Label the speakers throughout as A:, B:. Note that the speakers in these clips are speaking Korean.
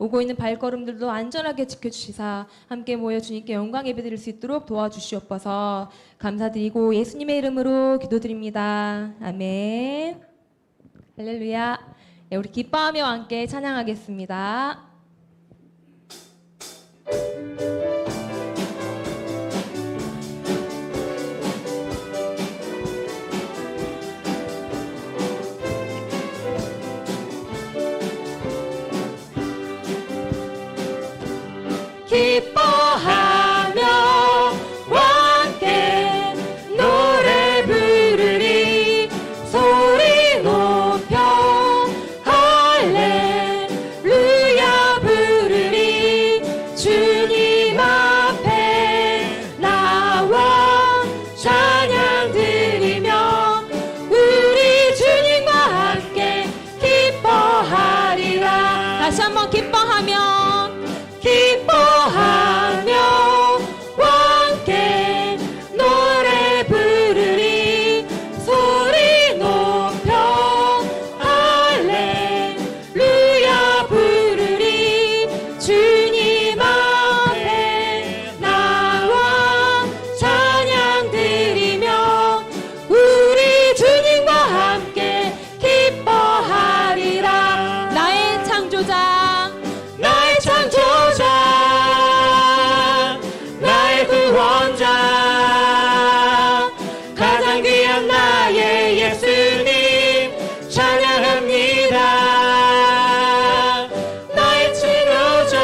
A: 오고 있는 발걸음들도 안전하게 지켜주시사 함께 모여 주님께 영광 예배드릴 수 있도록 도와주시옵소서. 감사드리고 예수님의 이름으로 기도드립니다. 아멘. 할렐루야. 네, 우리 기뻐하며 함께 찬양하겠습니다.
B: 기뻐하며 함께 노래 부르리 소리 높여 할렐루야 부르리 주님 앞에 나와 찬양 드리며 우리 주님과 함께 기뻐하리라.
A: 다시 한번 기뻐하며
B: 함께 노래 부르리 소리 높여 할렐루야 부르리 주님 앞에 나와 찬양 드리며 우리 주님과 함께 기뻐하리라.
A: 나의 창조자
B: 나의 창조자 나의 구원자 가장 귀한 나의 예수님 찬양합니다. 나의 치료자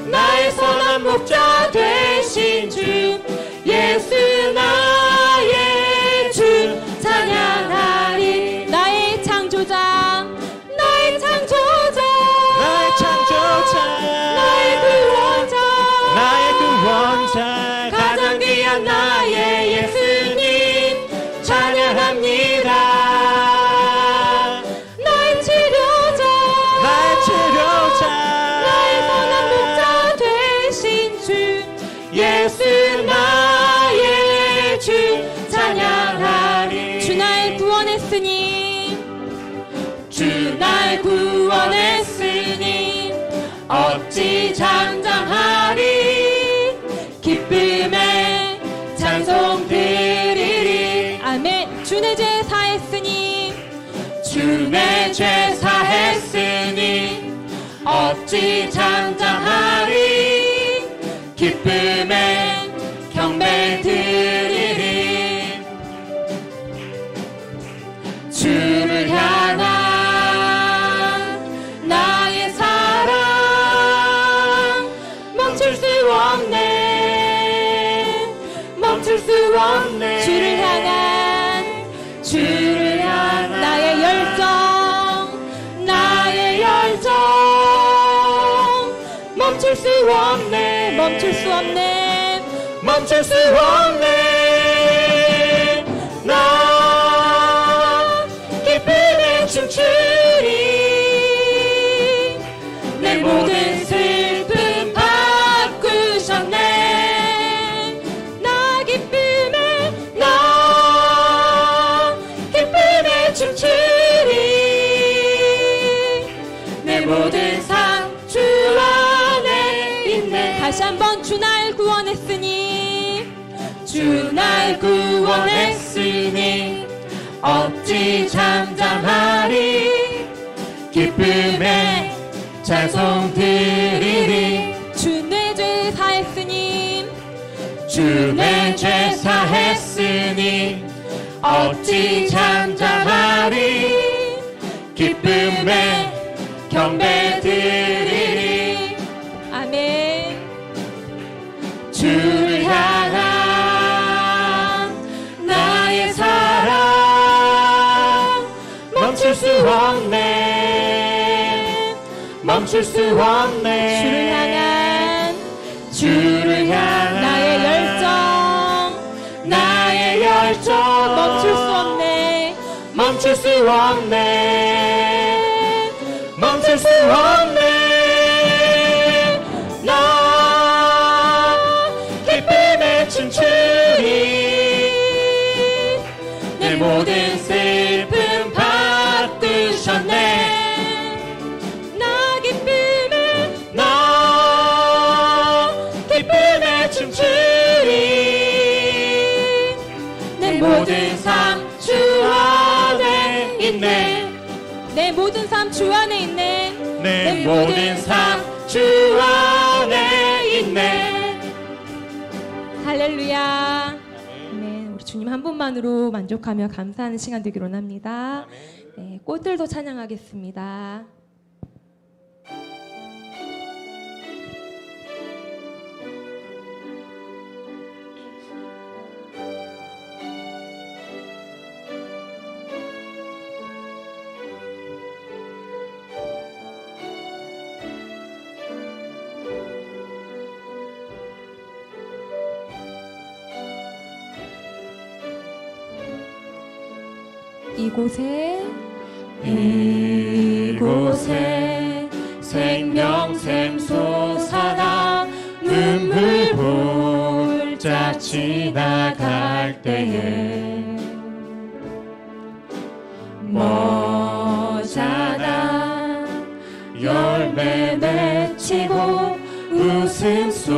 B: 나의 선한 목자 되신 주 예수 나의 주 찬양하리.
A: 나의 창조자
B: 나의 창조자 나의 구원자 가장 귀한 나의 예수님 찬양합니다. 나의 치료자 나의 선한 목자 되신 주 예수 나의 주 찬양하리.
A: 주 날 구원했으니
B: 주 날 구원했으니 어찌 잠잠하리. 기쁨에 찬송 드리리.
A: 아멘. 주 내 죄 사했으니
B: 주 내 죄 사했으니 어찌 잠잠하리. 기쁨에 경배 드리리. 주를 향한 나의 사랑 멈출 수 없네. 멈출 수 없네.
A: 주를 향한 나의 열정
B: 멈출 수 없네.
A: 멈출 수 없네.
B: 멈출 수 없네. 나 기쁨에 춤추리. 내 모든 슬픔 바꾸셨네.
A: 나 기쁨에
B: 춤추리. 내 모든 삶 주 안에 있네.
A: 다시 한번 주 날 구원했으니
B: 주 날 구원했으니 어찌 잠잠하리. 기쁨에 찬송 드리리.
A: 주 내 죄 사했으니
B: 주 내 죄 사했으니 어찌 잠잠하리. 기쁨에 경배 드리리.
A: 아멘.
B: 주를 향한 나의 사랑 멈출 수 없네. 멈출 수 없네. 주를 향한 나의 열정
A: 멈출 수 없네.
B: 멈출 수 없네. 멈출 수 없네. 나 기쁨에 춤추리. 내 모든 슬픔 바꾸셨네.
A: 나 주 안에 있네.
B: 내 모든 삶 주 안에 있네.
A: 할렐루야. 네, 우리 주님 한 분만으로 만족하며 감사하는 시간 되기로 합니다. 네, 꽃들도 찬양하겠습니다.
B: 이곳에 생명샘 솟아나 눈물 볼짝 지나갈 때에 머자나 열매 맺히고 웃음소리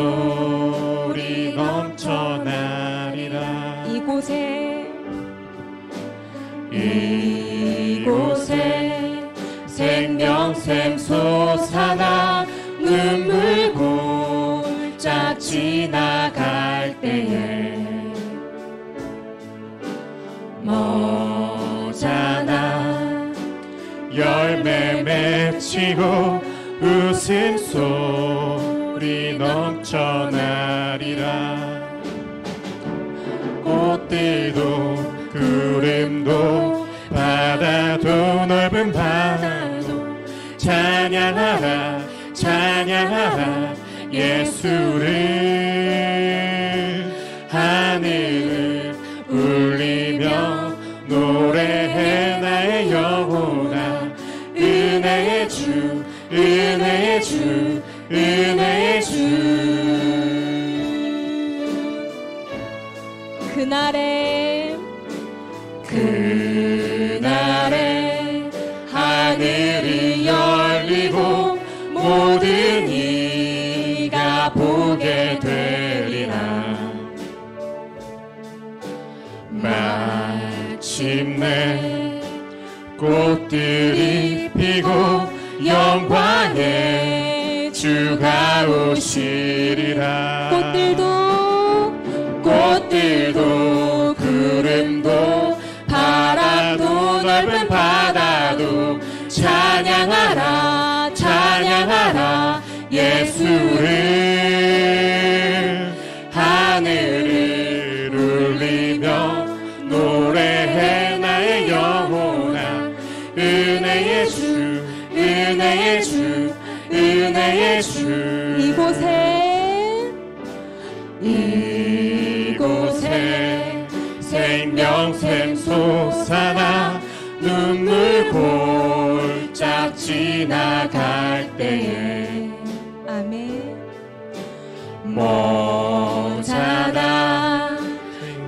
B: 넘쳐나리라. 이곳에 생명샘 솟아나 눈물 골짝 지나갈 때에 머자나 열매 맺히고 웃음소리 넘쳐나리라. 꽃들도 구름도 바다도 넓은 바다도 찬양하라 찬양하라 예수를. 하늘을 울리며 노래해 나의 영혼아. 은혜의 주 은혜의 주 은혜의 주. 그날에 하늘이 열리고 모든 이가 보게 되리라. 마침내 꽃들이 피고 영광의 주가 오시리라. 꽃들도 구름도 바람도 넓은 바다도 찬양하라 찬양하라 예수를. 하늘을 울리며 노래해 나의 영혼아. 은혜의 주 은혜의 주 은혜의 주. 이곳에 생명샘 솟아나 눈물 골짝 지나갈 때에 머자나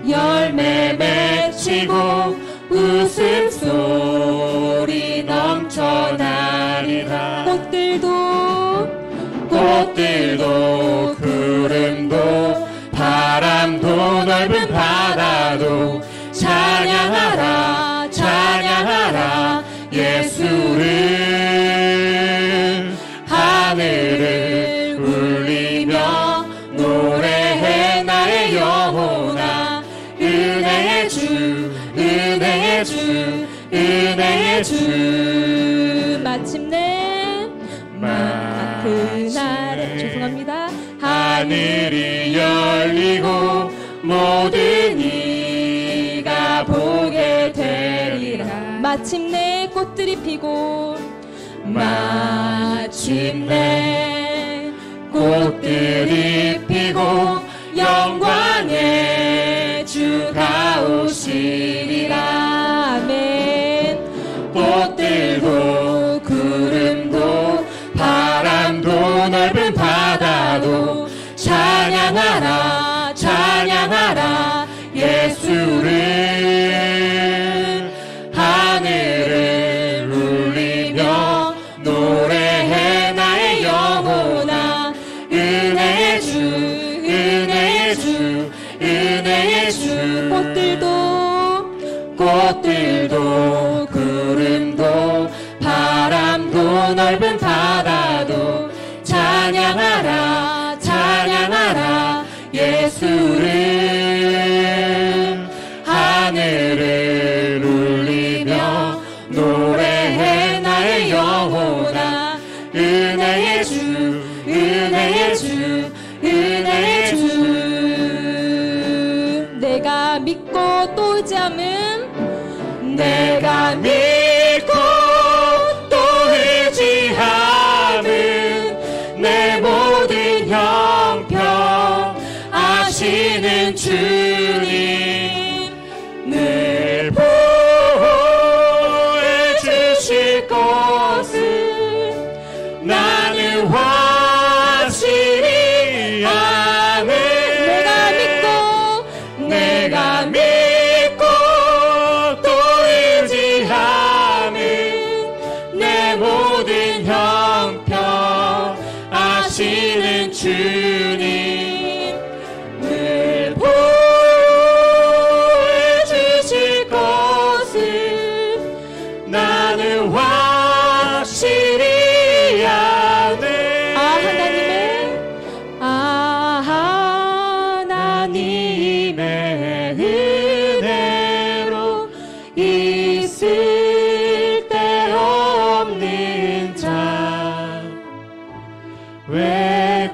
B: 열매 맺히고 웃음소리 넘쳐나리라. 꽃들도 구름도 바람도 넓은 바다도 찬양하라 찬양하라 예수를. 하늘을 울리며 노래해 나의 영혼아. 은혜의 주 은혜의 주 은혜의 주. 하늘이 열리고 모든 이가 보게 되리라.
A: 마침내 꽃들이 피고
B: 마침내 꽃들이 피고 영광의 주가 오시리라.
A: 아멘.
B: 꽃들도 구름도 바람도 넓은 바다도 찬양하라 찬양하라 예수를. 하늘을 울리며 노래해 나의 영혼아. 은혜의 주 은혜의 주 은혜의 주.
A: 꽃들도
B: 넓은 바다도 찬양하라 찬양하라 예수를 하늘을 울리며 노래해 나의 영혼아 은혜의 주 은혜의 주 은혜의 주
A: 내가 믿고 또 의지함은
B: 내가 믿고 또 의지함은 내 모든 형편 아시는 주님 늘 보호해 주실 것을 나는 확실히 아네 내가 믿고 또 의지함은 내 모든 형편 아시는 주님 늘 보호해 주실 것을 나는 확실히 아네 하나님의 은혜로 있을 데 없는 자 왜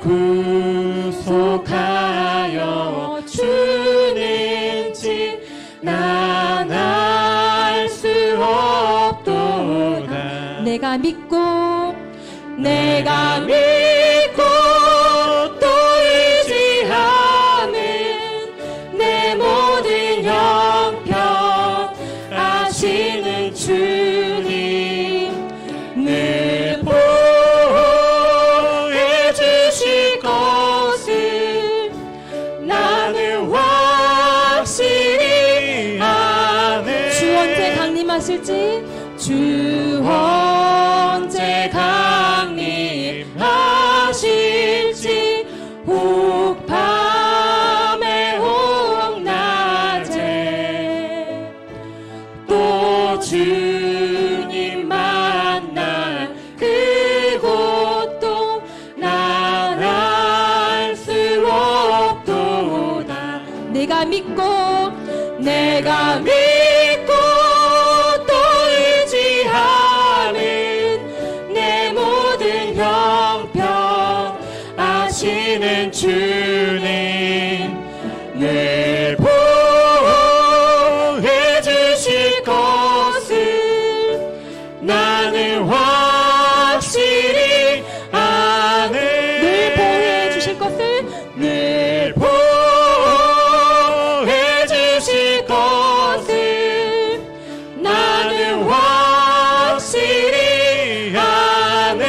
B: 구속하여 주는지 난 알 수 없도다
A: 내가 믿고
B: 또 의지함은 내 모든 형편 아시는 주님 늘 보호해 주실 것을 나는 확실히 아네
A: 주 언제 강림하실지
B: 주 언제 강림하실지 혹 밤에 혹 낮에 또 주님 만날 그곳도 난 알 수 없도다
A: 내가 믿고
B: 또 의지함은 내 모든 형편 아시는 주님 늘 보호해 주실 것을 나는 확실히 아네
A: 늘 보호해 주실 것을
B: 늘 보호해 주실 것을 나는 확실히 아네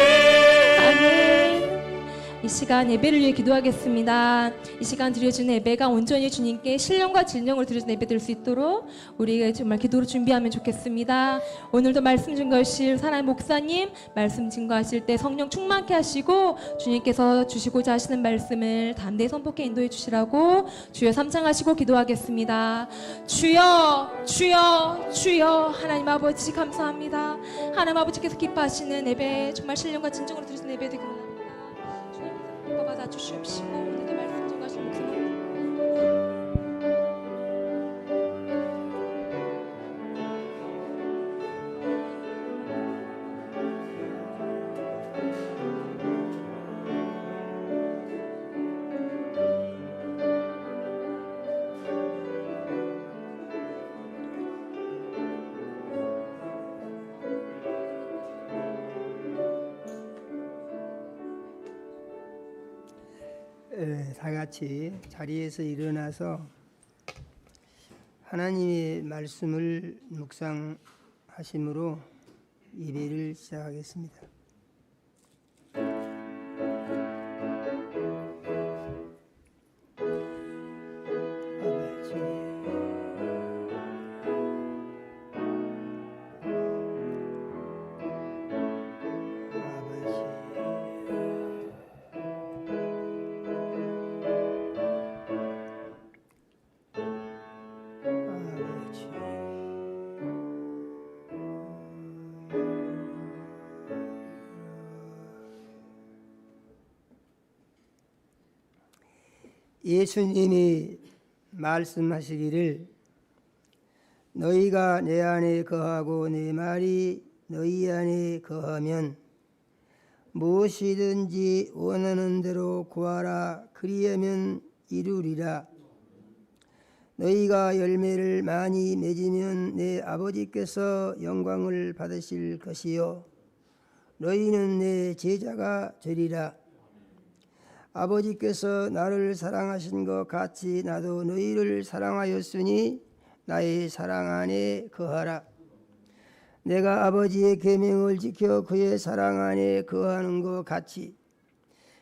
A: 이 시간 예배를 위해 기도하겠습니다. 이 시간 드려주는 예배가 온전히 주님께 신령과 진정을 드려주는 예배 될 수 있도록 우리가 정말 기도로 준비하면 좋겠습니다. 오늘도 말씀 증거하실 사나이 목사님 말씀 증거하실 때 성령 충만케 하시고 주님께서 주시고자 하시는 말씀을 담대히 선포케 인도해 주시라고 주여 삼창하시고 기도하겠습니다. 주여 주여 주여 하나님 아버지 감사합니다. 하나님 아버지께서 기뻐하시는 예배 정말 신령과 진정으로 드리는 예배 되기를 원합니다. 주님께서 받아 주시옵시고 오늘도 말씀 증거하실 목사님
C: 다 같이 자리에서 일어나서 하나님의 말씀을 묵상하심으로 예배를 시작하겠습니다. 예수님이 말씀하시기를 너희가 내 안에 거하고 내 말이 너희 안에 거하면 무엇이든지 원하는 대로 구하라 그리하면 이루리라. 너희가 열매를 많이 맺으면 내 아버지께서 영광을 받으실 것이요 너희는 내 제자가 되리라. 아버지께서 나를 사랑하신 것 같이 나도 너희를 사랑하였으니 나의 사랑 안에 거하라. 내가 아버지의 계명을 지켜 그의 사랑 안에 거하는 것 같이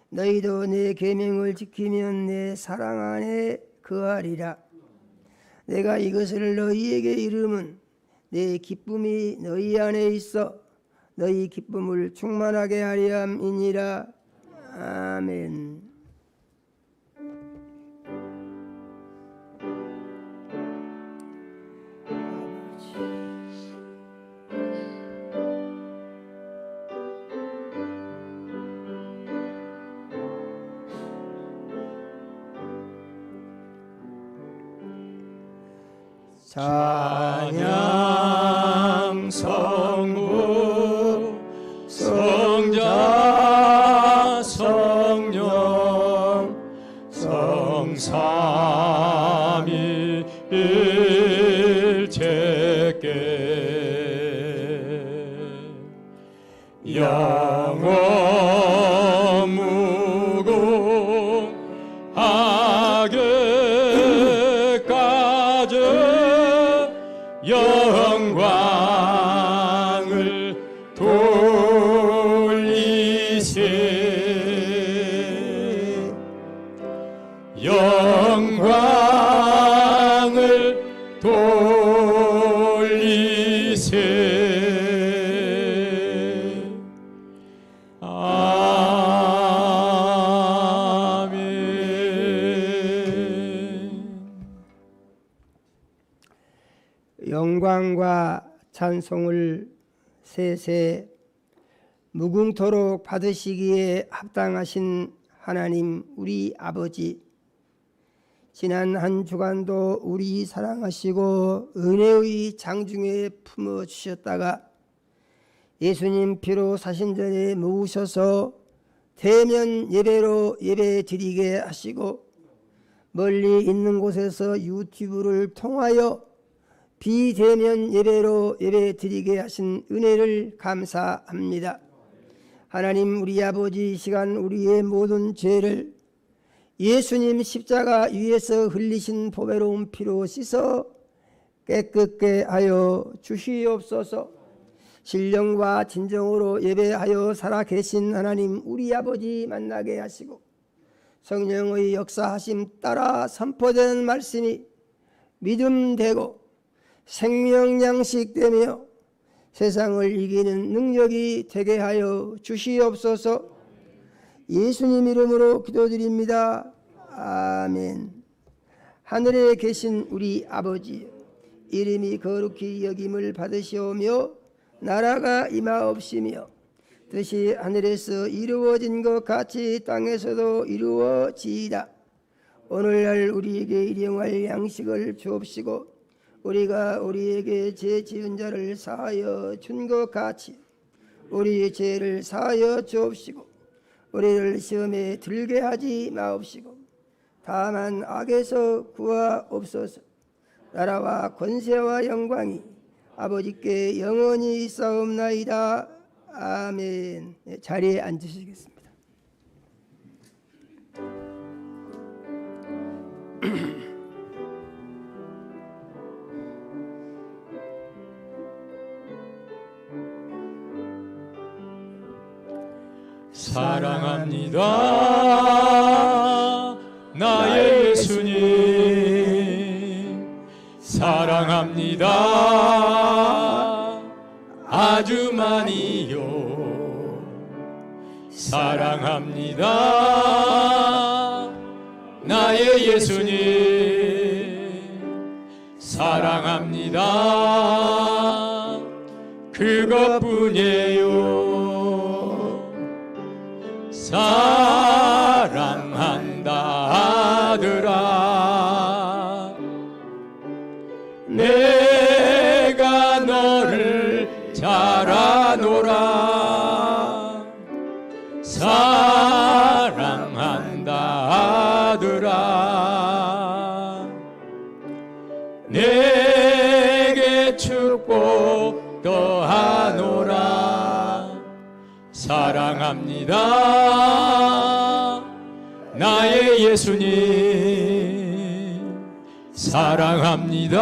C: 너희도 내 계명을 지키면 내 사랑 안에 거하리라. 내가 이것을 너희에게 이름은 내 기쁨이 너희 안에 있어 너희 기쁨을 충만하게 하려 함이니라. 아멘.
B: 찬양 성부 성자 성령 성삼위일체께 영원 무궁하게까지 영광을 돌리세 영광을 돌리세 아멘.
C: 영광과 찬송을 세세 무궁토록 받으시기에 합당하신 하나님 우리 아버지, 지난 한 주간도 우리 사랑하시고 은혜의 장중에 품어주셨다가 예수님 피로 사신전에 모으셔서 대면 예배로 예배 드리게 하시고 멀리 있는 곳에서 유튜브를 통하여 비대면 예배로 예배 드리게 하신 은혜를 감사합니다. 하나님 우리 아버지, 이 시간 우리의 모든 죄를 예수님 십자가 위에서 흘리신 보배로운 피로 씻어 깨끗게 하여 주시옵소서. 신령과 진정으로 예배하여 살아계신 하나님 우리 아버지 만나게 하시고 성령의 역사하심 따라 선포되는 말씀이 믿음되고 생명양식되며 세상을 이기는 능력이 되게 하여 주시옵소서. 예수님 이름으로 기도드립니다. 아멘. 하늘에 계신 우리 아버지, 이름이 거룩히 여김을 받으시오며 나라가 임하옵시며 뜻이 하늘에서 이루어진 것 같이 땅에서도 이루어지이다. 오늘날 우리에게 일용할 양식을 주옵시고 우리가 우리에게 죄 지은 자를 사하여 준 것 같이 우리의 죄를 사하여 주옵시고 우리를 시험에 들게 하지 마옵시고 다만 악에서 구하옵소서. 나라와 권세와 영광이 아버지께 영원히 있사옵나이다. 아멘. 자리에 앉으시겠습니다.
B: 사랑합니다 나의 예수님, 사랑합니다 아주 많이요. 사랑합니다 나의 예수님, 사랑합니다 그것뿐이에요. 사랑한다 아들아 내가 너를 잘 아노라 사랑한다 아들아 내게 축복 더하노라 사랑합니다 나의 예수님 사랑합니다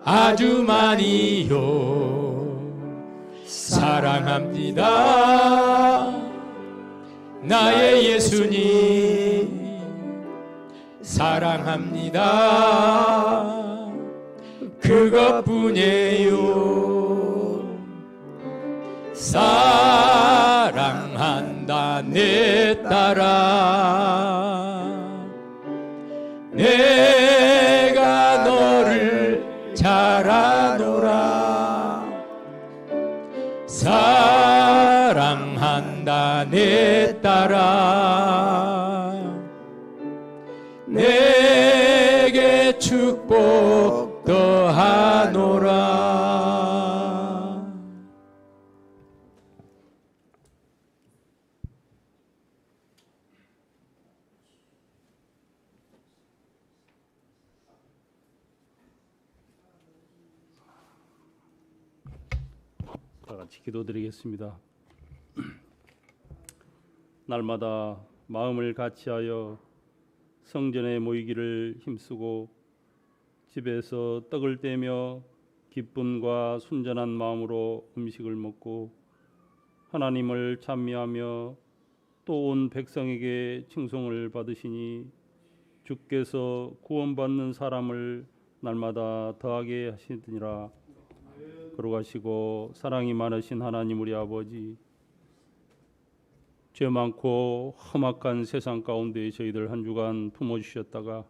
B: 아주 많이요 사랑합니다 나의 예수님 사랑합니다 그것뿐이에요 사랑한다 내 딸아 내가 너를 잘 아노라 사랑한다 내 딸아 내게 축복 더하노라
D: 다 같이 기도드리겠습니다. 날마다 마음을 같이하여 성전에 모이기를 힘쓰고 집에서 떡을 떼며 기쁨과 순전한 마음으로 음식을 먹고 하나님을 찬미하며 또 온 백성에게 칭송을 받으시니 주께서 구원받는 사람을 날마다 더하게 하시느니라. 거룩하시고 사랑이 많으신 하나님 우리 아버지, 죄 많고 험악한 세상 가운데 저희들 한 주간 품어주셨다가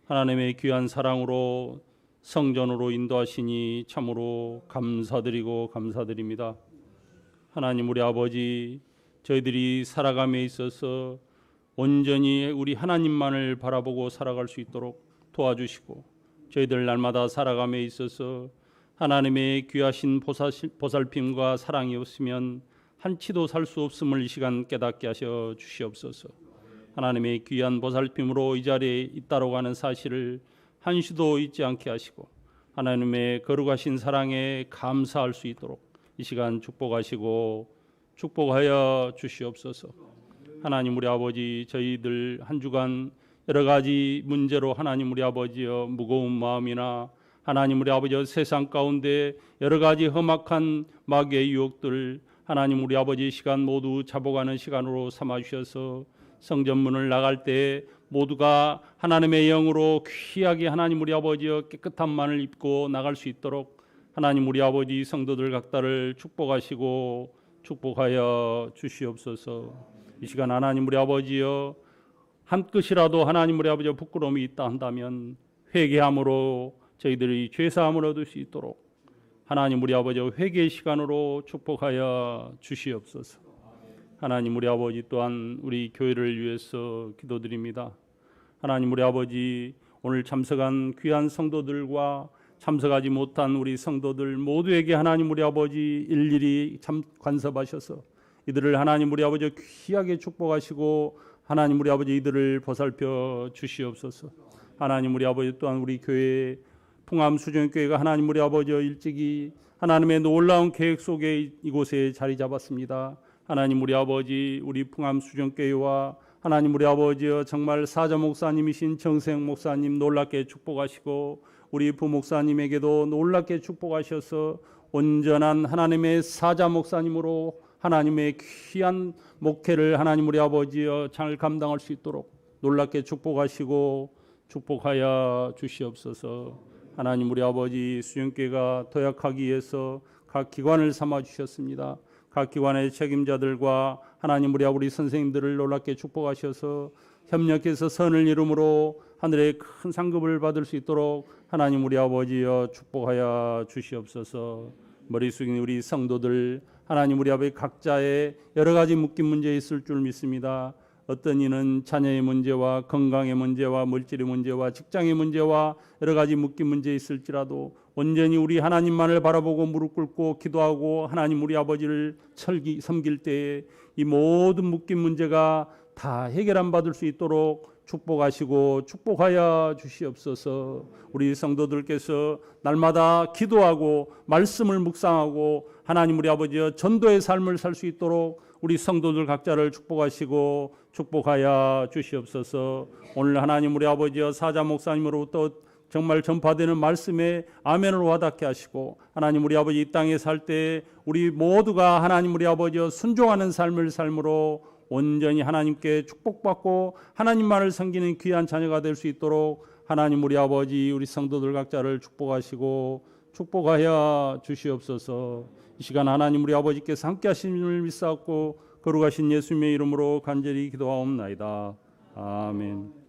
D: 하나님의 귀한 사랑으로 성전으로 인도하시니 참으로 감사드리고 감사드립니다. 하나님 우리 아버지, 저희들이 살아감에 있어서 온전히 우리 하나님만을 바라보고 살아갈 수 있도록 도와주시고 저희들 날마다 살아감에 있어서 하나님의 귀하신 보살핌과 사랑이 없으면 한치도 살 수 없음을 이 시간 깨닫게 하셔 주시옵소서. 하나님의 귀한 보살핌으로 이 자리에 있다라고 하는 사실을 한시도 잊지 않게 하시고 하나님의 거룩하신 사랑에 감사할 수 있도록 이 시간 축복하시고 축복하여 주시옵소서. 하나님 우리 아버지, 저희들 한 주간 여러 가지 문제로 하나님 우리 아버지여 무거운 마음이나 하나님 우리 아버지 세상 가운데 여러 가지 험악한 마귀의 유혹들 하나님 우리 아버지 시간 모두 잡아가는 시간으로 삼아 주셔서 성전문을 나갈 때 모두가 하나님의 영으로 귀하게 하나님 우리 아버지여 깨끗한 만을 입고 나갈 수 있도록 하나님 우리 아버지 성도들 각다를 축복하시고 축복하여 주시옵소서. 이 시간 하나님 우리 아버지여 한 끝이라도 하나님 우리 아버지여 부끄러움이 있다 한다면 회개함으로 저희들이 죄사함을 얻을 수 있도록 하나님 우리 아버지 회개의 시간으로 축복하여 주시옵소서. 하나님 우리 아버지 또한 우리 교회를 위해서 기도드립니다. 하나님 우리 아버지, 오늘 참석한 귀한 성도들과 참석하지 못한 우리 성도들 모두에게 하나님 우리 아버지 일일이 참 간섭하셔서 이들을 하나님 우리 아버지 귀하게 축복하시고 하나님 우리 아버지 이들을 보살펴 주시옵소서. 하나님 우리 아버지 또한 우리 교회 풍암수정교회가 하나님 우리 아버지 일찍이 하나님의 놀라운 계획 속에 이곳에 자리 잡았습니다. 하나님 우리 아버지, 우리 풍암수정교회와 하나님 우리 아버지여 정말 사자 목사님이신 정생 목사님 놀랍게 축복하시고 우리 부목사님에게도 놀랍게 축복하셔서 온전한 하나님의 사자 목사님으로 하나님의 귀한 목회를 하나님 우리 아버지여 잘 감당할 수 있도록 놀랍게 축복하시고 축복하여 주시옵소서. 하나님 우리 아버지, 수영교회가 도약하기 위해서 각 기관을 삼아 주셨습니다. 각 기관의 책임자들과 하나님 우리 선생님들을 놀랍게 축복하셔서 협력해서 선을 이름으로 하늘의 큰 상급을 받을 수 있도록 하나님 우리 아버지여 축복하여 주시옵소서. 머리 숙인 우리 성도들 하나님 우리 아버지 각자의 여러 가지 묶인 문제 있을 줄 믿습니다. 어떤 이는 자녀의 문제와 건강의 문제와 물질의 문제와 직장의 문제와 여러 가지 묶인 문제 있을지라도 온전히 우리 하나님만을 바라보고 무릎 꿇고 기도하고 하나님 우리 아버지를 섬길 때에 이 모든 묶인 문제가 다 해결함 받을 수 있도록 축복하시고 축복하여 주시옵소서. 우리 성도들께서 날마다 기도하고 말씀을 묵상하고 하나님 우리 아버지여 전도의 삶을 살 수 있도록 우리 성도들 각자를 축복하시고 축복하여 주시옵소서. 오늘 하나님 우리 아버지여 사자 목사님으로부터 정말 전파되는 말씀에 아멘으로 와닿게 하시고 하나님 우리 아버지 이 땅에 살 때 우리 모두가 하나님 우리 아버지여 순종하는 삶을 삶으로 온전히 하나님께 축복받고 하나님만을 섬기는 귀한 자녀가 될 수 있도록 하나님 우리 아버지 우리 성도들 각자를 축복하시고 축복하여 주시옵소서. 이 시간 하나님 우리 아버지께서 함께 하심을 믿사옵고 거룩하신 예수님의 이름으로 간절히 기도하옵나이다. 아멘.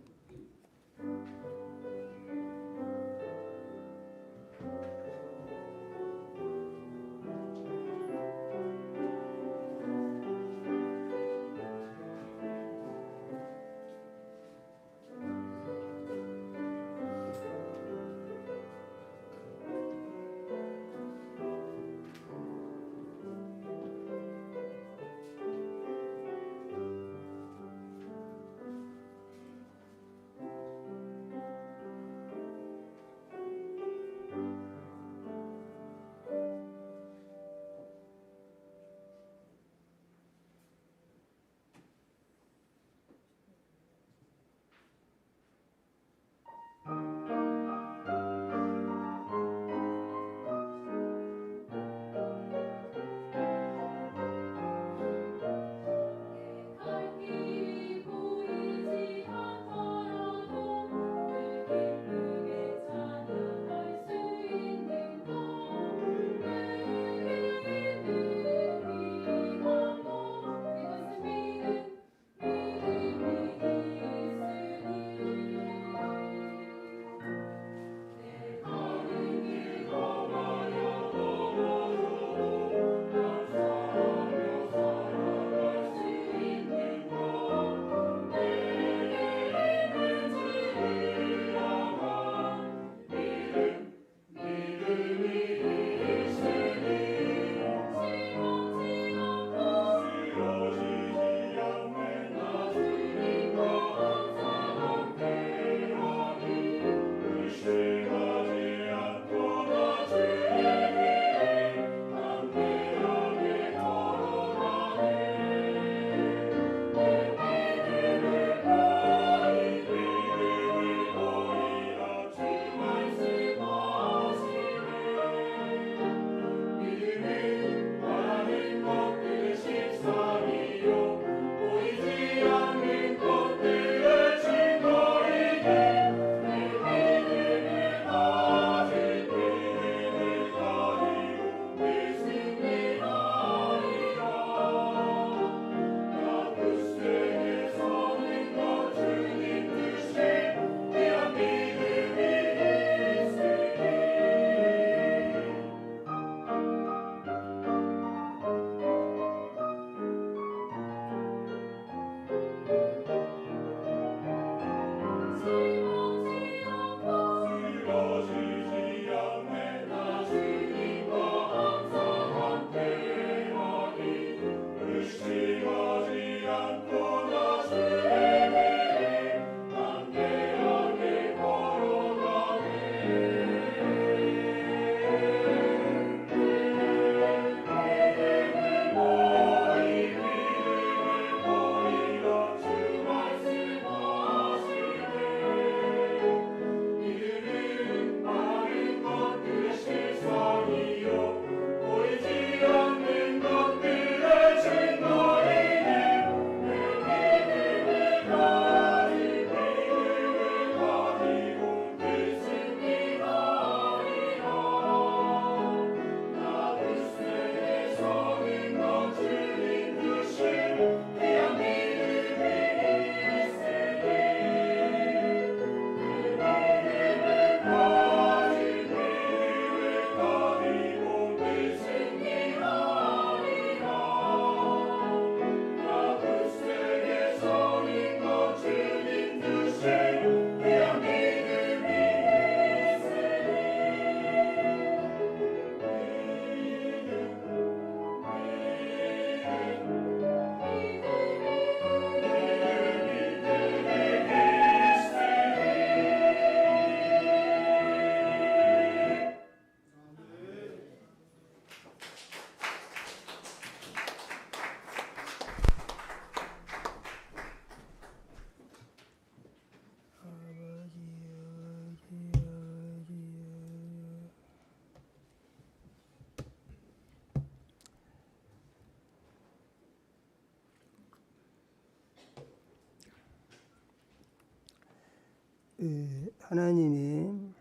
C: 하나님의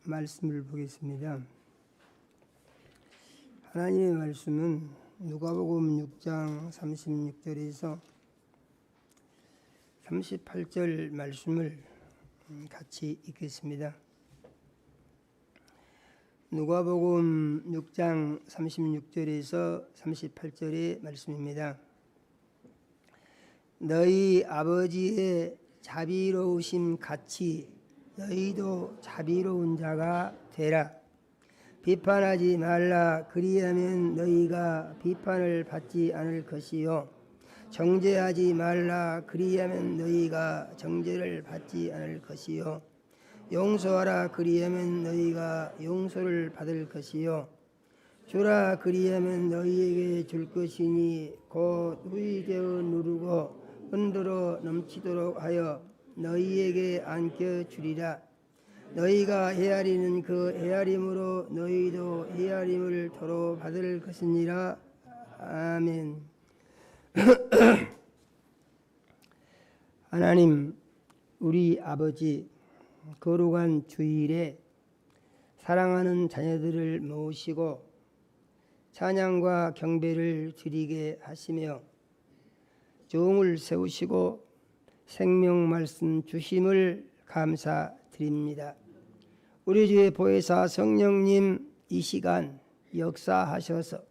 C: 말씀을 보겠습니다. 하나님의 말씀은 누가복음 6장 36절에서 38절 말씀을 같이 읽겠습니다. 누가복음 6장 36절에서 38절의 말씀입니다. 너희 아버지의 자비로우심 같이 너희도 자비로운 자가 되라. 비판하지 말라. 그리하면 너희가 비판을 받지 않을 것이요. 정죄하지 말라. 그리하면 너희가 정죄를 받지 않을 것이요. 용서하라. 그리하면 너희가 용서를 받을 것이요. 주라. 그리하면 너희에게 줄 것이니 곧 후이되어 누르고 흔들어 넘치도록 하여 너희에게 안겨주리라. 너희가 헤아리는 그 헤아림으로 너희도 헤아림을 도로 받을 것이니라. 아멘. 하나님, 우리 아버지, 거룩한 주일에 사랑하는 자녀들을 모시고 찬양과 경배를 드리게 하시며 종을 세우시고 생명 말씀 주심을 감사드립니다. 우리 주의 보혜사 성령님, 이 시간 역사하셔서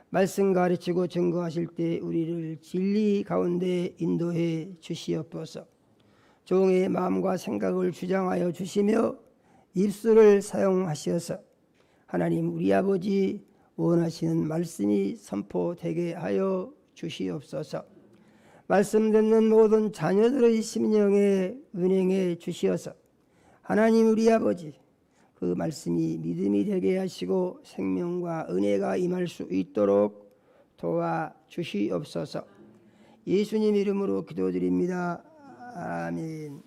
C: 말씀 가르치고 증거하실 때 우리를 진리 가운데 인도해 주시옵소서. 종의 마음과 생각을 주장하여 주시며 입술을 사용하셔서 하나님 우리 아버지 원하시는 말씀이 선포되게 하여 주시옵소서. 말씀 듣는 모든 자녀들의 심령에 은행해 주시어서 하나님 우리 아버지 그 말씀이 믿음이 되게 하시고 생명과 은혜가 임할 수 있도록 도와주시옵소서. 예수님 이름으로 기도드립니다. 아멘.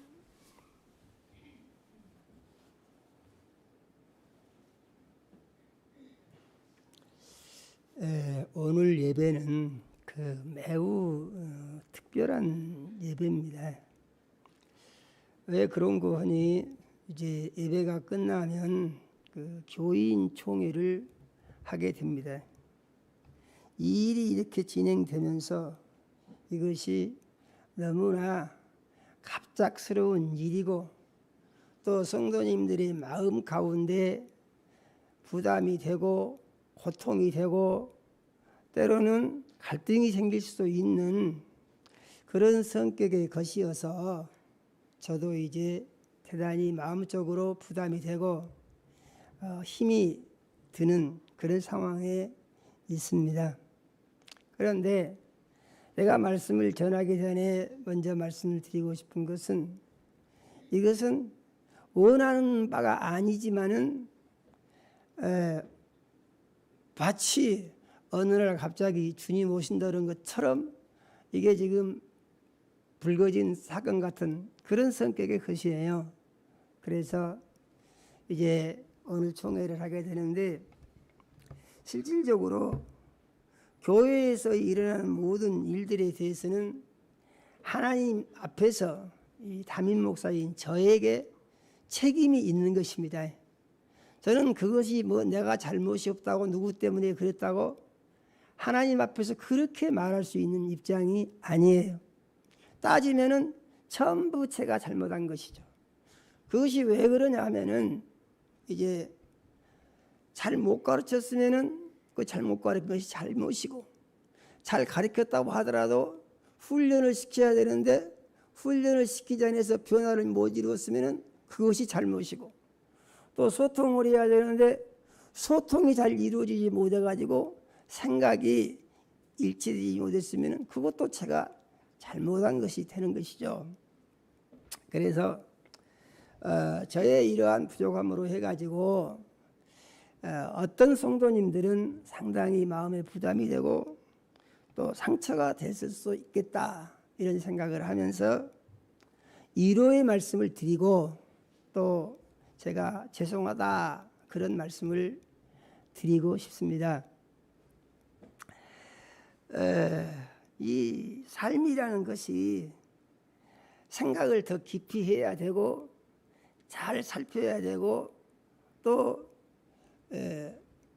C: 오늘 예배는 매우 특별한 예배입니다. 왜 그런 거 하니 이제 예배가 끝나면 교인 총회를 하게 됩니다. 이 일이 이렇게 진행되면서 이것이 너무나 갑작스러운 일이고 또 성도님들의 마음 가운데 부담이 되고 고통이 되고 때로는 갈등이 생길 수도 있는 그런 성격의 것이어서 저도 이제 대단히 마음적으로 부담이 되고 힘이 드는 그런 상황에 있습니다. 그런데 내가 말씀을 전하기 전에 먼저 말씀을 드리고 싶은 것은 이것은 원하는 바가 아니지만은 마치 어느 날 갑자기 주님 오신다는 것처럼 이게 지금 불거진 사건 같은 그런 성격의 것이에요. 그래서 이제 오늘 총회를 하게 되는데 실질적으로 교회에서 일어나는 모든 일들에 대해서는 하나님 앞에서 이 담임 목사인 저에게 책임이 있는 것입니다. 저는 그것이 내가 잘못이 없다고 누구 때문에 그랬다고 하나님 앞에서 그렇게 말할 수 있는 입장이 아니에요. 따지면은 전부 제가 잘못한 것이죠. 그것이 왜 그러냐 하면은 이제 잘 못 가르쳤으면은 그 잘못 가르친 것이 잘못이고 잘 가르쳤다고 하더라도 훈련을 시켜야 되는데 훈련을 시키지 않아서 변화를 못 이루었으면은 그것이 잘못이고 또 소통을 해야 되는데 소통이 잘 이루어지지 못해가지고 생각이 일치되지 못했으면 그것도 제가 잘못한 것이 되는 것이죠. 그래서 저의 이러한 부족함으로 해가지고 어떤 성도님들은 상당히 마음에 부담이 되고 또 상처가 됐을 수 있겠다 이런 생각을 하면서 위로의 말씀을 드리고 또 제가 죄송하다 그런 말씀을 드리고 싶습니다. 이 삶이라는 것이 생각을 더 깊이 해야 되고 잘 살펴야 되고 또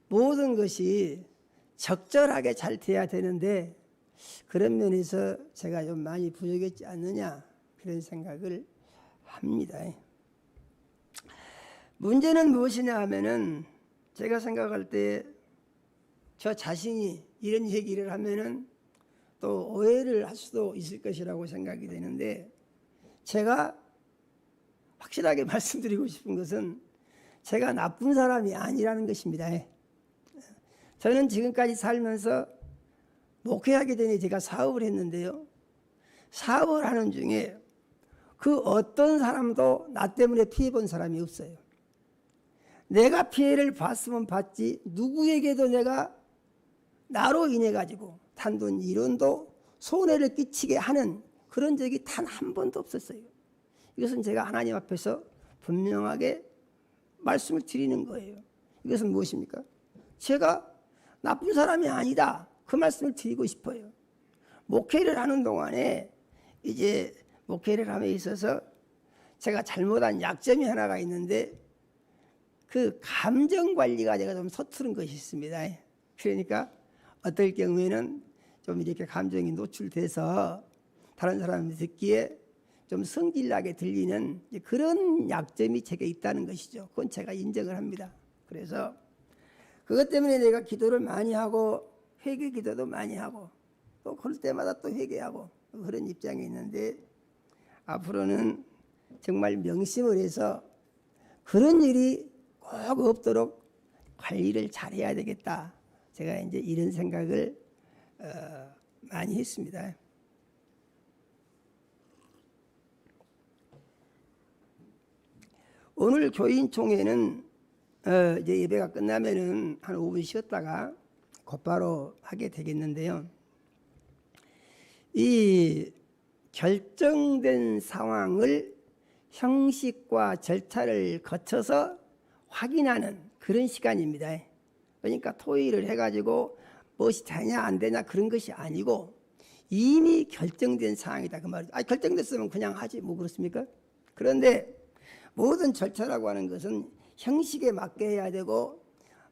C: 모든 것이 적절하게 잘 돼야 되는데 그런 면에서 제가 좀 많이 부족했지 않느냐 그런 생각을 합니다. 문제는 무엇이냐 하면은 제가 생각할 때 저 자신이 이런 얘기를 하면은 또 오해를 할 수도 있을 것이라고 생각이 되는데 제가 확실하게 말씀드리고 싶은 것은 제가 나쁜 사람이 아니라는 것입니다. 저는 지금까지 살면서 목회하게 되니 제가 사업을 했는데요. 사업을 하는 중에 그 어떤 사람도 나 때문에 피해 본 사람이 없어요. 내가 피해를 봤으면 봤지 누구에게도 내가 나로 인해 가지고 단돈 1원도 손해를 끼치게 하는 그런 적이 단 한 번도 없었어요. 이것은 제가 하나님 앞에서 분명하게 말씀을 드리는 거예요. 이것은 무엇입니까? 제가 나쁜 사람이 아니다. 그 말씀을 드리고 싶어요. 목회를 하는 동안에 이제 목회를 함에 있어서 제가 잘못한 약점이 하나가 있는데 그 감정 관리가 제가 좀 서투른 것이 있습니다. 그러니까 어떨 경우에는 좀 이렇게 감정이 노출돼서 다른 사람이 듣기에 좀 성질나게 들리는 그런 약점이 제게 있다는 것이죠. 그건 제가 인정을 합니다. 그래서 그것 때문에 내가 기도를 많이 하고 회개 기도도 많이 하고 또 그럴 때마다 또 회개하고 그런 입장에 있는데 앞으로는 정말 명심을 해서 그런 일이 꼭 없도록 관리를 잘해야 되겠다. 제가 이제 이런 생각을 많이 했습니다. 오늘 교인총회는 이제 예배가 끝나면은 한 5분 쉬었다가 곧바로 하게 되겠는데요. 이 결정된 상황을 형식과 절차를 거쳐서 확인하는 그런 시간입니다. 그러니까 토의를 해가지고 무엇이 되냐 안 되냐 그런 것이 아니고 이미 결정된 상황이다 그 말이죠. 결정됐으면 그냥 하지 뭐 그렇습니까? 그런데 모든 절차라고 하는 것은 형식에 맞게 해야 되고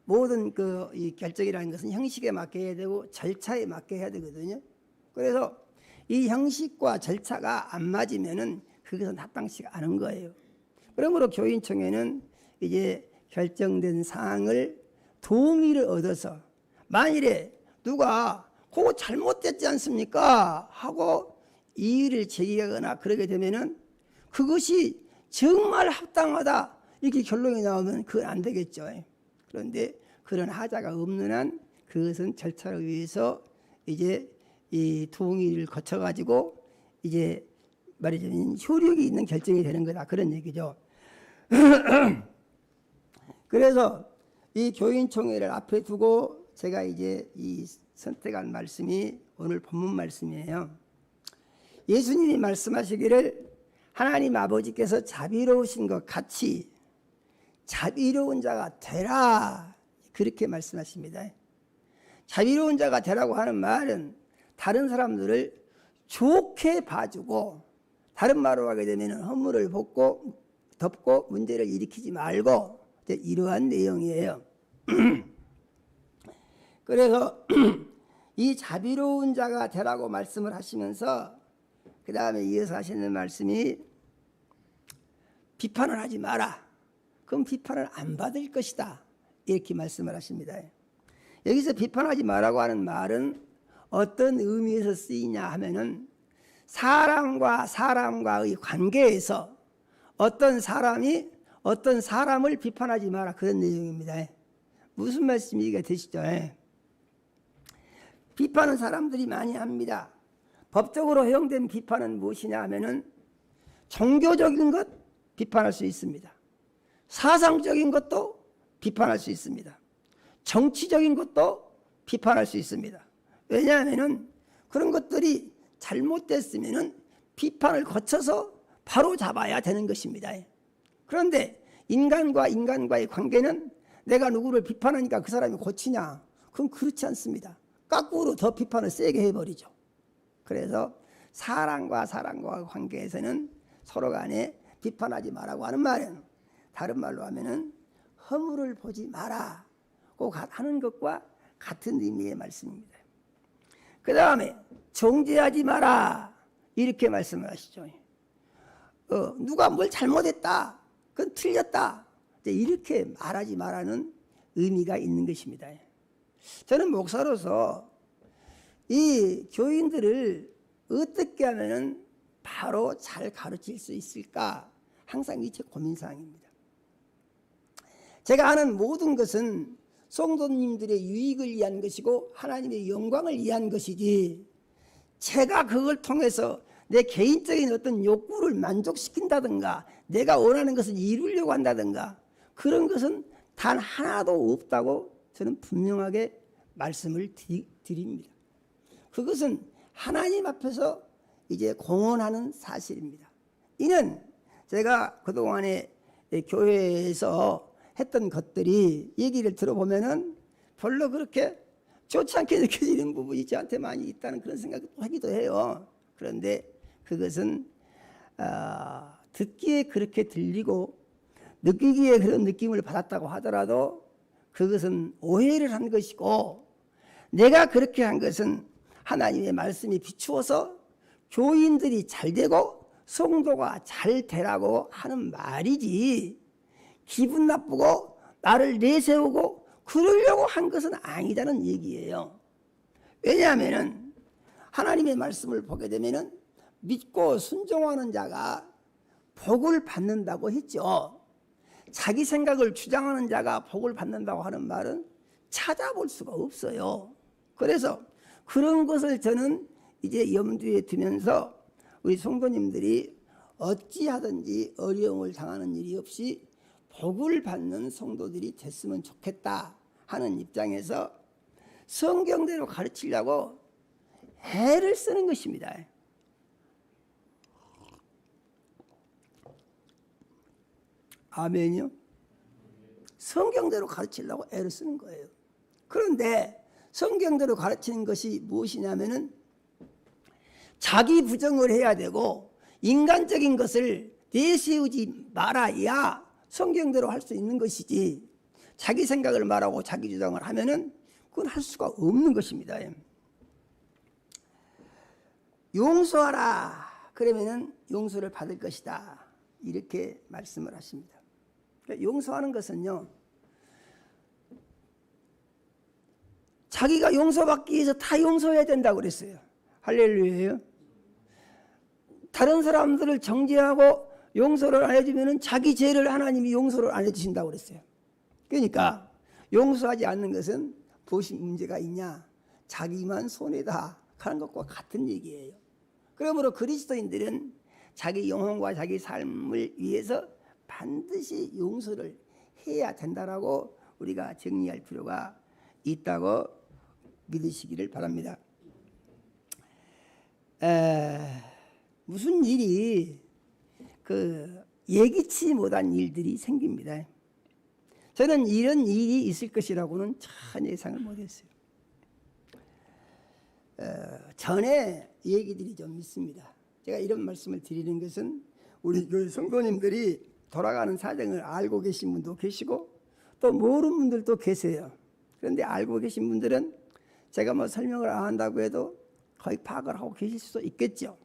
C: 모든 이 결정이라는 것은 형식에 맞게 해야 되고 절차에 맞게 해야 되거든요. 그래서 이 형식과 절차가 안 맞으면은 그것은 합당치가 않은 거예요. 그러므로 교인총회는 이제 결정된 사항을 동의를 얻어서 만일에 누가 그거 잘못됐지 않습니까? 하고 이의를 제기하거나 그러게 되면은 그것이 정말 합당하다 이렇게 결론이 나오면 그건 안 되겠죠. 그런데 그런 하자가 없는 한 그것은 절차를 위해서 이제 이 동의를 거쳐 가지고 이제 말하자면 효력이 있는 결정이 되는 거다 그런 얘기죠. 그래서 이 교인총회를 앞에 두고 제가 이제 이 선택한 말씀이 오늘 본문 말씀이에요. 예수님이 말씀하시기를 하나님 아버지께서 자비로우신 것 같이 자비로운 자가 되라 그렇게 말씀하십니다. 자비로운 자가 되라고 하는 말은 다른 사람들을 좋게 봐주고 다른 말로 하게 되면 허물을 덮고 문제를 일으키지 말고 이러한 내용이에요. 그래서 이 자비로운 자가 되라고 말씀을 하시면서 그 다음에 이어서 하시는 말씀이 비판을 하지 마라. 그럼 비판을 안 받을 것이다. 이렇게 말씀을 하십니다. 여기서 비판하지 마라고 하는 말은 어떤 의미에서 쓰이냐 하면은 사람과 사람과의 관계에서 어떤 사람이 어떤 사람을 비판하지 마라 그런 내용입니다. 무슨 말씀이 이해가 되시죠? 비판은 사람들이 많이 합니다. 법적으로 허용된 비판은 무엇이냐 하면은 종교적인 것 비판할 수 있습니다. 사상적인 것도 비판할 수 있습니다. 정치적인 것도 비판할 수 있습니다. 왜냐하면은 그런 것들이 잘못됐으면은 비판을 거쳐서 바로 잡아야 되는 것입니다. 그런데 인간과 인간과의 관계는 내가 누구를 비판하니까 그 사람이 고치냐? 그건 그렇지 않습니다. 거꾸로 더 비판을 세게 해버리죠. 그래서 사람과 사람과의 관계에서는 서로 간에 비판하지 말라고 하는 말은 다른 말로 하면은 허물을 보지 마라고 하는 것과 같은 의미의 말씀입니다. 그 다음에 정죄하지 마라 이렇게 말씀을 하시죠. 누가 뭘 잘못했다, 그건 틀렸다, 이렇게 말하지 말라는 의미가 있는 것입니다. 저는 목사로서 이 교인들을 어떻게 하면은 바로 잘 가르칠 수 있을까 항상 이 제 고민사항입니다. 제가 하는 모든 것은 성도님들의 유익을 위한 것이고 하나님의 영광을 위한 것이지, 제가 그걸 통해서 내 개인적인 어떤 욕구를 만족시킨다든가 내가 원하는 것을 이루려고 한다든가 그런 것은 단 하나도 없다고 저는 분명하게 말씀을 드립니다. 그것은 하나님 앞에서 이제 공언하는 사실입니다. 이는 제가 그동안에 교회에서 했던 것들이 얘기를 들어보면은 별로 그렇게 좋지 않게 느껴지는 부분이 저한테 많이 있다는 그런 생각도 하기도 해요. 그런데 그것은 듣기에 그렇게 들리고 느끼기에 그런 느낌을 받았다고 하더라도 그것은 오해를 한 것이고, 내가 그렇게 한 것은 하나님의 말씀이 비추어서 교인들이 잘 되고 성도가 잘 되라고 하는 말이지, 기분 나쁘고 나를 내세우고 그러려고 한 것은 아니다는 얘기예요. 왜냐하면 하나님의 말씀을 보게 되면 믿고 순종하는 자가 복을 받는다고 했죠. 자기 생각을 주장하는 자가 복을 받는다고 하는 말은 찾아볼 수가 없어요. 그래서 그런 것을 저는 이제 염두에 두면서 우리 성도님들이 어찌하든지 어려움을 당하는 일이 없이 복을 받는 성도들이 됐으면 좋겠다 하는 입장에서 성경대로 가르치려고 애를 쓰는 것입니다. 아멘이요? 성경대로 가르치려고 애를 쓰는 거예요. 그런데 성경대로 가르치는 것이 무엇이냐면은 자기 부정을 해야 되고 인간적인 것을 내세우지 말아야 성경대로 할 수 있는 것이지, 자기 생각을 말하고 자기 주장을 하면은 그건 할 수가 없는 것입니다. 용서하라 그러면은 용서를 받을 것이다 이렇게 말씀을 하십니다. 그러니까 용서하는 것은요, 자기가 용서받기 위해서 다 용서해야 된다고 그랬어요. 할렐루야예요. 다른 사람들을 정죄하고 용서를 안 해주면 자기 죄를 하나님이 용서를 안 해주신다고 그랬어요. 그러니까 용서하지 않는 것은 무엇이 문제가 있냐, 자기만 손해다 하는 것과 같은 얘기예요. 그러므로 그리스도인들은 자기 영혼과 자기 삶을 위해서 반드시 용서를 해야 된다라고 우리가 정리할 필요가 있다고 믿으시기를 바랍니다. 무슨 일이 예기치 못한 일들이 생깁니다. 저는 이런 일이 있을 것이라고는 전혀 예상을 못했어요. 전에 얘기들이 좀 있습니다. 제가 이런 말씀을 드리는 것은 우리 교회 성도님들이 돌아가는 사정을 알고 계신 분도 계시고 또 모르는 분들도 계세요. 그런데 알고 계신 분들은 제가 뭐 설명을 안 한다고 해도 거의 파악을 하고 계실 수도 있겠죠.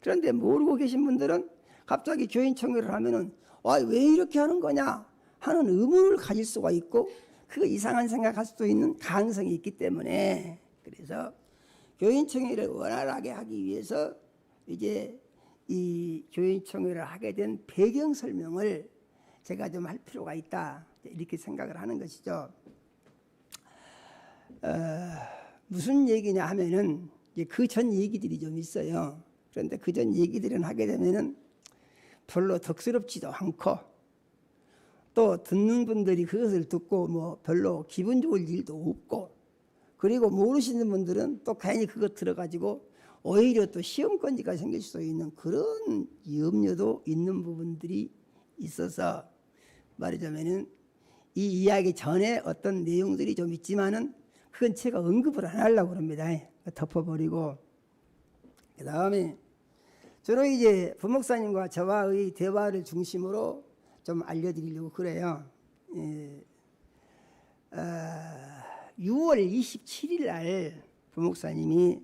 C: 그런데 모르고 계신 분들은 갑자기 교인 청회를 하면은 왜 이렇게 하는 거냐 하는 의문을 가질 수가 있고, 그 이상한 생각할 수도 있는 가능성이 있기 때문에, 그래서 교인 청회를 원활하게 하기 위해서 이제 이 교인 청회를 하게 된 배경 설명을 제가 좀 할 필요가 있다 이렇게 생각을 하는 것이죠. 무슨 얘기냐 하면은 그 전 얘기들이 좀 있어요. 그런데 그 전 얘기들은 하게 되면은 별로 덕스럽지도 않고, 또 듣는 분들이 그것을 듣고 뭐 별로 기분 좋을 일도 없고, 그리고 모르시는 분들은 또 괜히 그거 들어가지고 오히려 또 시험권지가 생길 수 있는 그런 염려도 있는 부분들이 있어서, 말하자면은 이 이야기 전에 어떤 내용들이 좀 있지만은 그건 제가 언급을 안 하려고 합니다. 덮어버리고. 그 다음에 주로 이제 부목사님과 저와의 대화를 중심으로 좀 알려드리려고 그래요. 6월 27일 날 부목사님이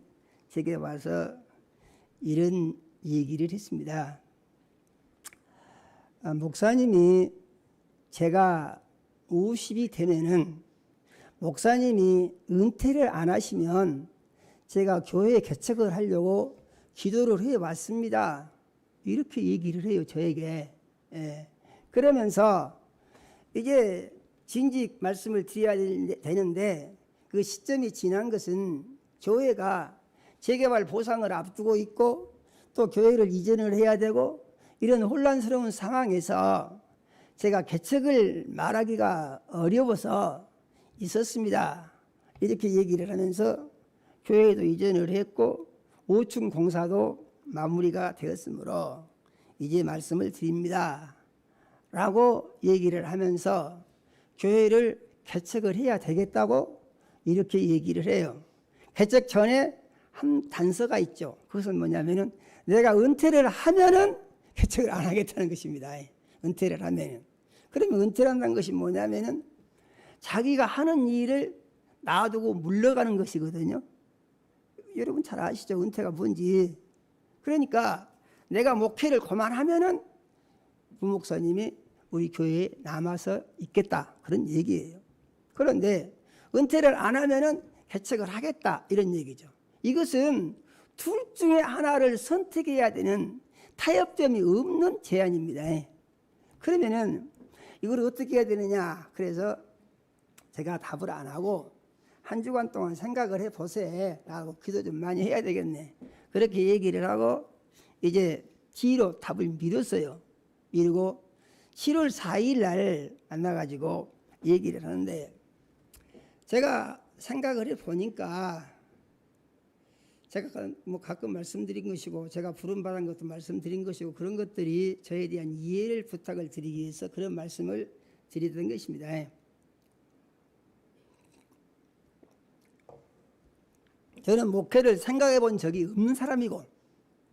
C: 제게 와서 이런 얘기를 했습니다. 목사님이 제가 50이 되면은 목사님이 은퇴를 안 하시면 제가 교회 개척을 하려고 기도를 해왔습니다. 이렇게 얘기를 해요, 저에게. 예. 그러면서 이제 진직 말씀을 드려야 되는데 그 시점이 지난 것은 교회가 재개발 보상을 앞두고 있고 또 교회를 이전을 해야 되고 이런 혼란스러운 상황에서 제가 개척을 말하기가 어려워서 있었습니다. 이렇게 얘기를 하면서 교회도 이전을 했고 5층 공사도 마무리가 되었으므로 이제 말씀을 드립니다. 라고 얘기를 하면서 교회를 개척을 해야 되겠다고 이렇게 얘기를 해요. 개척 전에 한 단서가 있죠. 그것은 뭐냐면은 내가 은퇴를 하면은 개척을 안 하겠다는 것입니다. 은퇴를 하면은. 그러면 은퇴를 한다는 것이 뭐냐면은 자기가 하는 일을 놔두고 물러가는 것이거든요. 여러분 잘 아시죠? 은퇴가 뭔지. 그러니까 내가 목회를 그만하면은 부목사님이 우리 교회에 남아서 있겠다 그런 얘기예요. 그런데 은퇴를 안 하면은 개척을 하겠다 이런 얘기죠. 이것은 둘 중에 하나를 선택해야 되는 타협점이 없는 제안입니다. 그러면은 이걸 어떻게 해야 되느냐? 그래서 제가 답을 안 하고 한 주간 동안 생각을 해보세요 라고 기도 좀 많이 해야 되겠네. 그렇게 얘기를 하고 이제 뒤로 답을 미뤘어요. 미루고 7월 4일 날 만나가지고 얘기를 하는데 제가 생각을 해보니까 제가 뭐 가끔 말씀드린 것이고 제가 부름받은 것도 말씀드린 것이고 그런 것들이 저에 대한 이해를 부탁을 드리기 위해서 그런 말씀을 드리던 것입니다. 저는 목회를 생각해 본 적이 없는 사람이고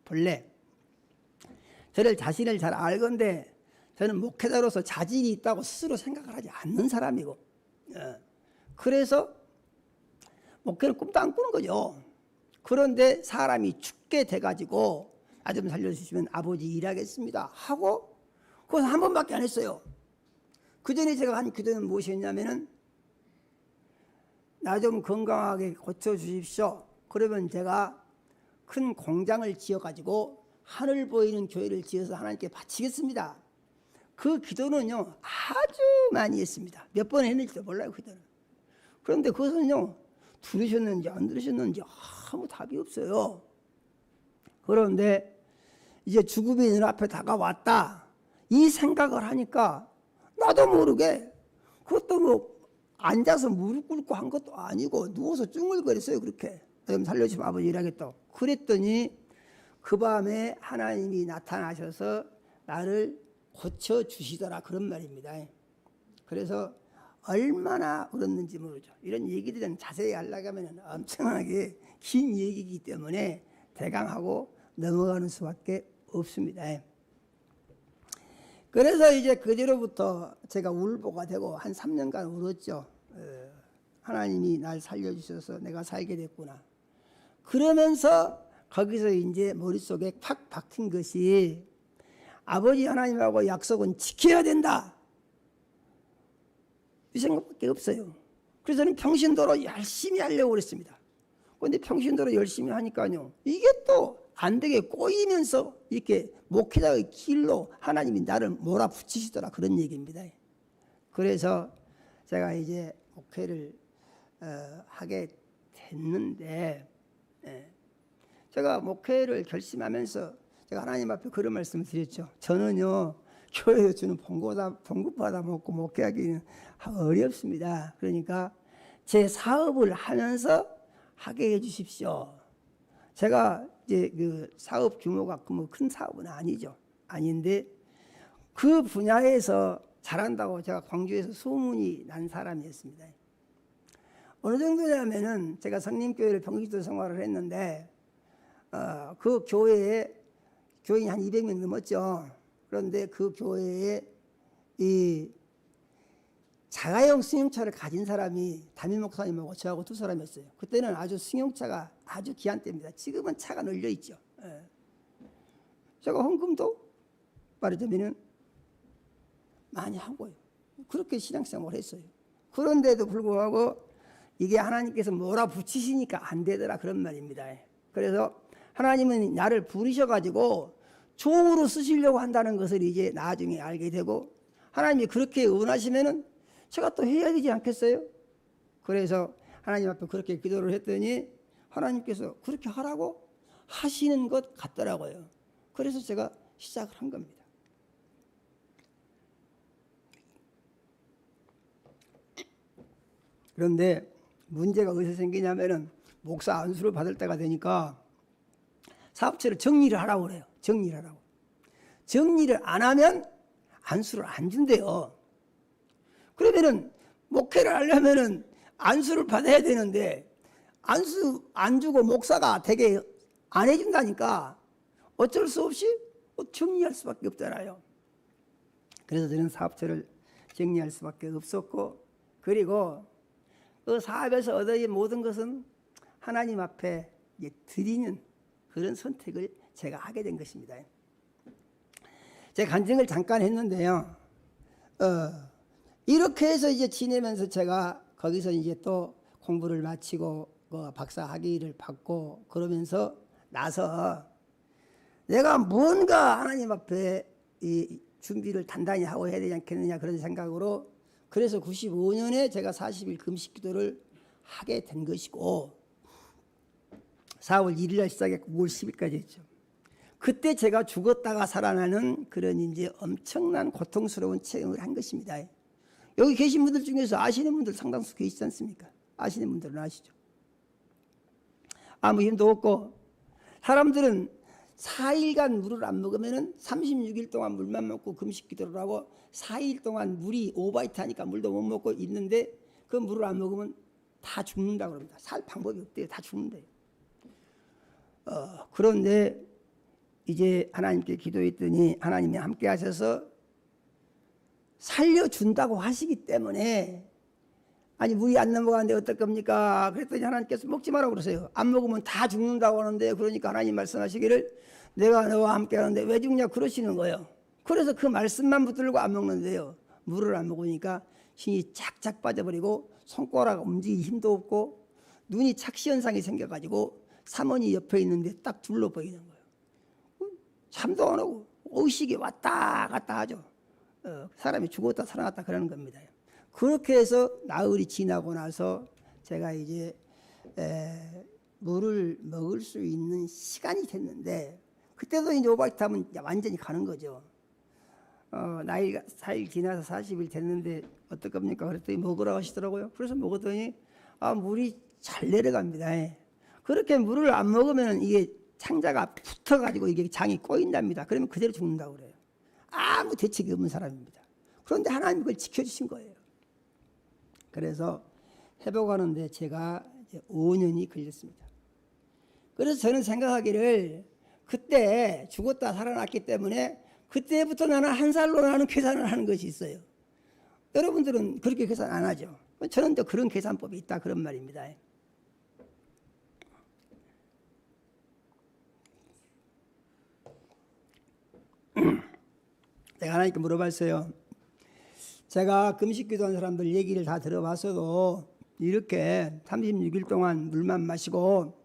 C: 본래 저를 자신을 잘 알건데 저는 목회자로서 자질이 있다고 스스로 생각을 하지 않는 사람이고 그래서 목회를 꿈도 안 꾸는 거죠. 그런데 사람이 죽게 돼가지고 나 좀 살려주시면 아버지 일하겠습니다 하고 그건 한 번밖에 안 했어요. 그 전에 제가 한 기도는 무엇이었냐면은 나 좀 건강하게 고쳐주십시오. 그러면 제가 큰 공장을 지어가지고 하늘 보이는 교회를 지어서 하나님께 바치겠습니다. 그 기도는요 아주 많이 했습니다. 몇 번 했는지도 몰라요. 기도는. 그런데 그것은요 들으셨는지 안 들으셨는지 아무 답이 없어요. 그런데 이제 죽음이 눈앞에 다가왔다 이 생각을 하니까 나도 모르게 그것도 뭐 앉아서 무릎 꿇고 한 것도 아니고 누워서 쭝얼거렸어요. 그렇게 좀 살려주시면 아버지 일하겠다. 그랬더니 그 밤에 하나님이 나타나셔서 나를 고쳐주시더라 그런 말입니다. 그래서 얼마나 울었는지 모르죠. 이런 얘기들은 자세히 하려고 하면 엄청나게 긴 얘기이기 때문에 대강 하고 넘어가는 수밖에 없습니다. 그래서 이제 그제로부터 제가 울보가 되고 한 3년간 울었죠. 하나님이 날 살려주셔서 내가 살게 됐구나. 그러면서 거기서 이제 머릿속에 팍 박힌 것이 아버지 하나님하고 약속은 지켜야 된다. 이 생각밖에 없어요. 그래서 저는 평신도로 열심히 하려고 그랬습니다. 그런데 평신도로 열심히 하니까요. 이게 또 안 되게 꼬이면서 이렇게 목회자의 길로 하나님이 나를 몰아붙이시더라 그런 얘기입니다. 그래서 제가 이제 목회를 하게 됐는데 제가 목회를 결심하면서 제가 하나님 앞에 그런 말씀을 드렸죠. 저는요 교회에 주는 봉급 받아 먹고 목회하기는 어렵습니다. 그러니까 제 사업을 하면서 하게 해주십시오. 제가 이제 그 사업 규모가 뭐 큰 사업은 아니죠. 아닌데 그 분야에서 잘한다고 제가 광주에서 소문이 난 사람이었습니다. 어느 정도냐면은 제가 성림교회를 평신도 생활을 했는데 그 교회에 교인이 한 200명 넘었죠. 그런데 그 교회에 이 자가용 승용차를 가진 사람이 담임 목사님하고 저하고 두 사람이었어요. 그때는 아주 승용차가 아주 귀한 때입니다. 지금은 차가 널려 있죠. 예. 제가 헌금도 말하자면은 많이 하고요. 그렇게 신앙생활을 했어요. 그런데도 불구하고 이게 하나님께서 몰아붙이시니까 안 되더라 그런 말입니다. 그래서 하나님은 나를 부르셔가지고 종으로 쓰시려고 한다는 것을 이제 나중에 알게 되고 하나님이 그렇게 원하시면은 제가 또 해야 되지 않겠어요? 그래서 하나님 앞에 그렇게 기도를 했더니 하나님께서 그렇게 하라고 하시는 것 같더라고요. 그래서 제가 시작을 한 겁니다. 그런데 문제가 어디서 생기냐면은 목사 안수를 받을 때가 되니까 사업체를 정리를 하라고 그래요. 정리를 하라고. 정리를 안 하면 안수를 안 준대요. 그러면은 목회를 하려면은 안수를 받아야 되는데 안수 안 주고 목사가 되게 안 해준다니까 어쩔 수 없이 정리할 수밖에 없잖아요. 그래서 저는 사업체를 정리할 수밖에 없었고 그리고 그 사업에서 얻어진 모든 것은 하나님 앞에 드리는 그런 선택을 제가 하게 된 것입니다. 제가 간증을 잠깐 했는데요. 이렇게 해서 이제 지내면서 제가 거기서 이제 또 공부를 마치고 박사 학위를 받고 그러면서 나서 내가 뭔가 하나님 앞에 이 준비를 단단히 하고 해야 되지 않겠느냐 그런 생각으로 그래서 95년에 제가 40일 금식 기도를 하게 된 것이고 4월 1일 날 시작했고 5월 10일까지 했죠. 그때 제가 죽었다가 살아나는 그런 이제 엄청난 고통스러운 체험을 한 것입니다. 여기 계신 분들 중에서 아시는 분들 상당수 계시지 않습니까? 아시는 분들은 아시죠. 아무 힘도 없고 사람들은 4일간 물을 안 먹으면 36일 동안 물만 먹고 금식 기도를 하고 4일 동안 물이 오바이트 하니까 물도 못 먹고 있는데 그 물을 안 먹으면 다 죽는다고 합니다. 살 방법이 없대요. 다 죽는대요. 그런데 이제 하나님께 기도했더니 하나님이 함께 하셔서 살려준다고 하시기 때문에 아니 물이 안 넘어가는데 어떨 겁니까? 그랬더니 하나님께서 먹지 말라고 그러세요. 안 먹으면 다 죽는다고 하는데 그러니까 하나님 말씀하시기를 내가 너와 함께 하는데 왜 죽냐 그러시는 거예요. 그래서 그 말씀만 붙들고 안 먹는데요. 물을 안 먹으니까 힘이 쫙쫙 빠져버리고 손가락 움직이기 힘도 없고 눈이 착시현상이 생겨가지고 사모니 옆에 있는데 딱 둘러 보이는 거예요. 잠도 안 오고 의식이 왔다 갔다 하죠. 사람이 죽었다 살아났다 그러는 겁니다. 그렇게 해서 나흘이 지나고 나서 제가 이제 물을 먹을 수 있는 시간이 됐는데 그때도 이제 오바이트 하면 완전히 가는 거죠. 나이가 4일 지나서 40일 됐는데 어떨 겁니까? 그랬더니 먹으라고 하시더라고요. 그래서 먹었더니 물이 잘 내려갑니다. 그렇게 물을 안 먹으면 이게 창자가 붙어가지고 이게 장이 꼬인답니다. 그러면 그대로 죽는다고 그래요. 아무 대책이 없는 사람입니다. 그런데 하나님이 그걸 지켜주신 거예요. 그래서 회복하는데 제가 이제 5년이 걸렸습니다. 그래서 저는 생각하기를 그때 죽었다 살아났기 때문에 그때부터 나는 한 살로 나는 계산을 하는 것이 있어요. 여러분들은 그렇게 계산 안 하죠. 저는 또 그런 계산법이 있다 그런 말입니다. 내가 하나님께 물어봤어요. 제가 금식 기도한 사람들 얘기를 다 들어봤어도 이렇게 36일 동안 물만 마시고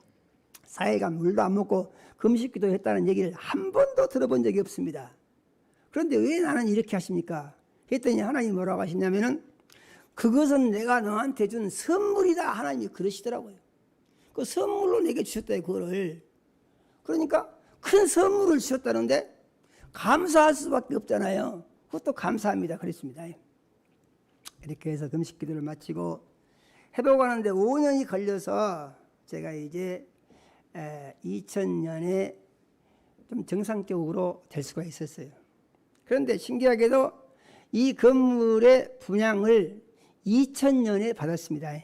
C: 4일간 물도 안 먹고 금식 기도했다는 얘기를 한 번도 들어본 적이 없습니다. 그런데 왜 나는 이렇게 하십니까? 했더니 하나님이 뭐라고 하시냐면은 그것은 내가 너한테 준 선물이다. 하나님이 그러시더라고요. 그 선물로 내게 주셨다 그거를. 그러니까 큰 선물을 주셨다는데 감사할 수밖에 없잖아요. 그것도 감사합니다. 그랬습니다. 이렇게 해서 금식 기도를 마치고 회복하는데 5년이 걸려서 제가 이제 2000년에 좀 정상적으로 될 수가 있었어요. 그런데 신기하게도 이 건물의 분양을 2000년에 받았습니다.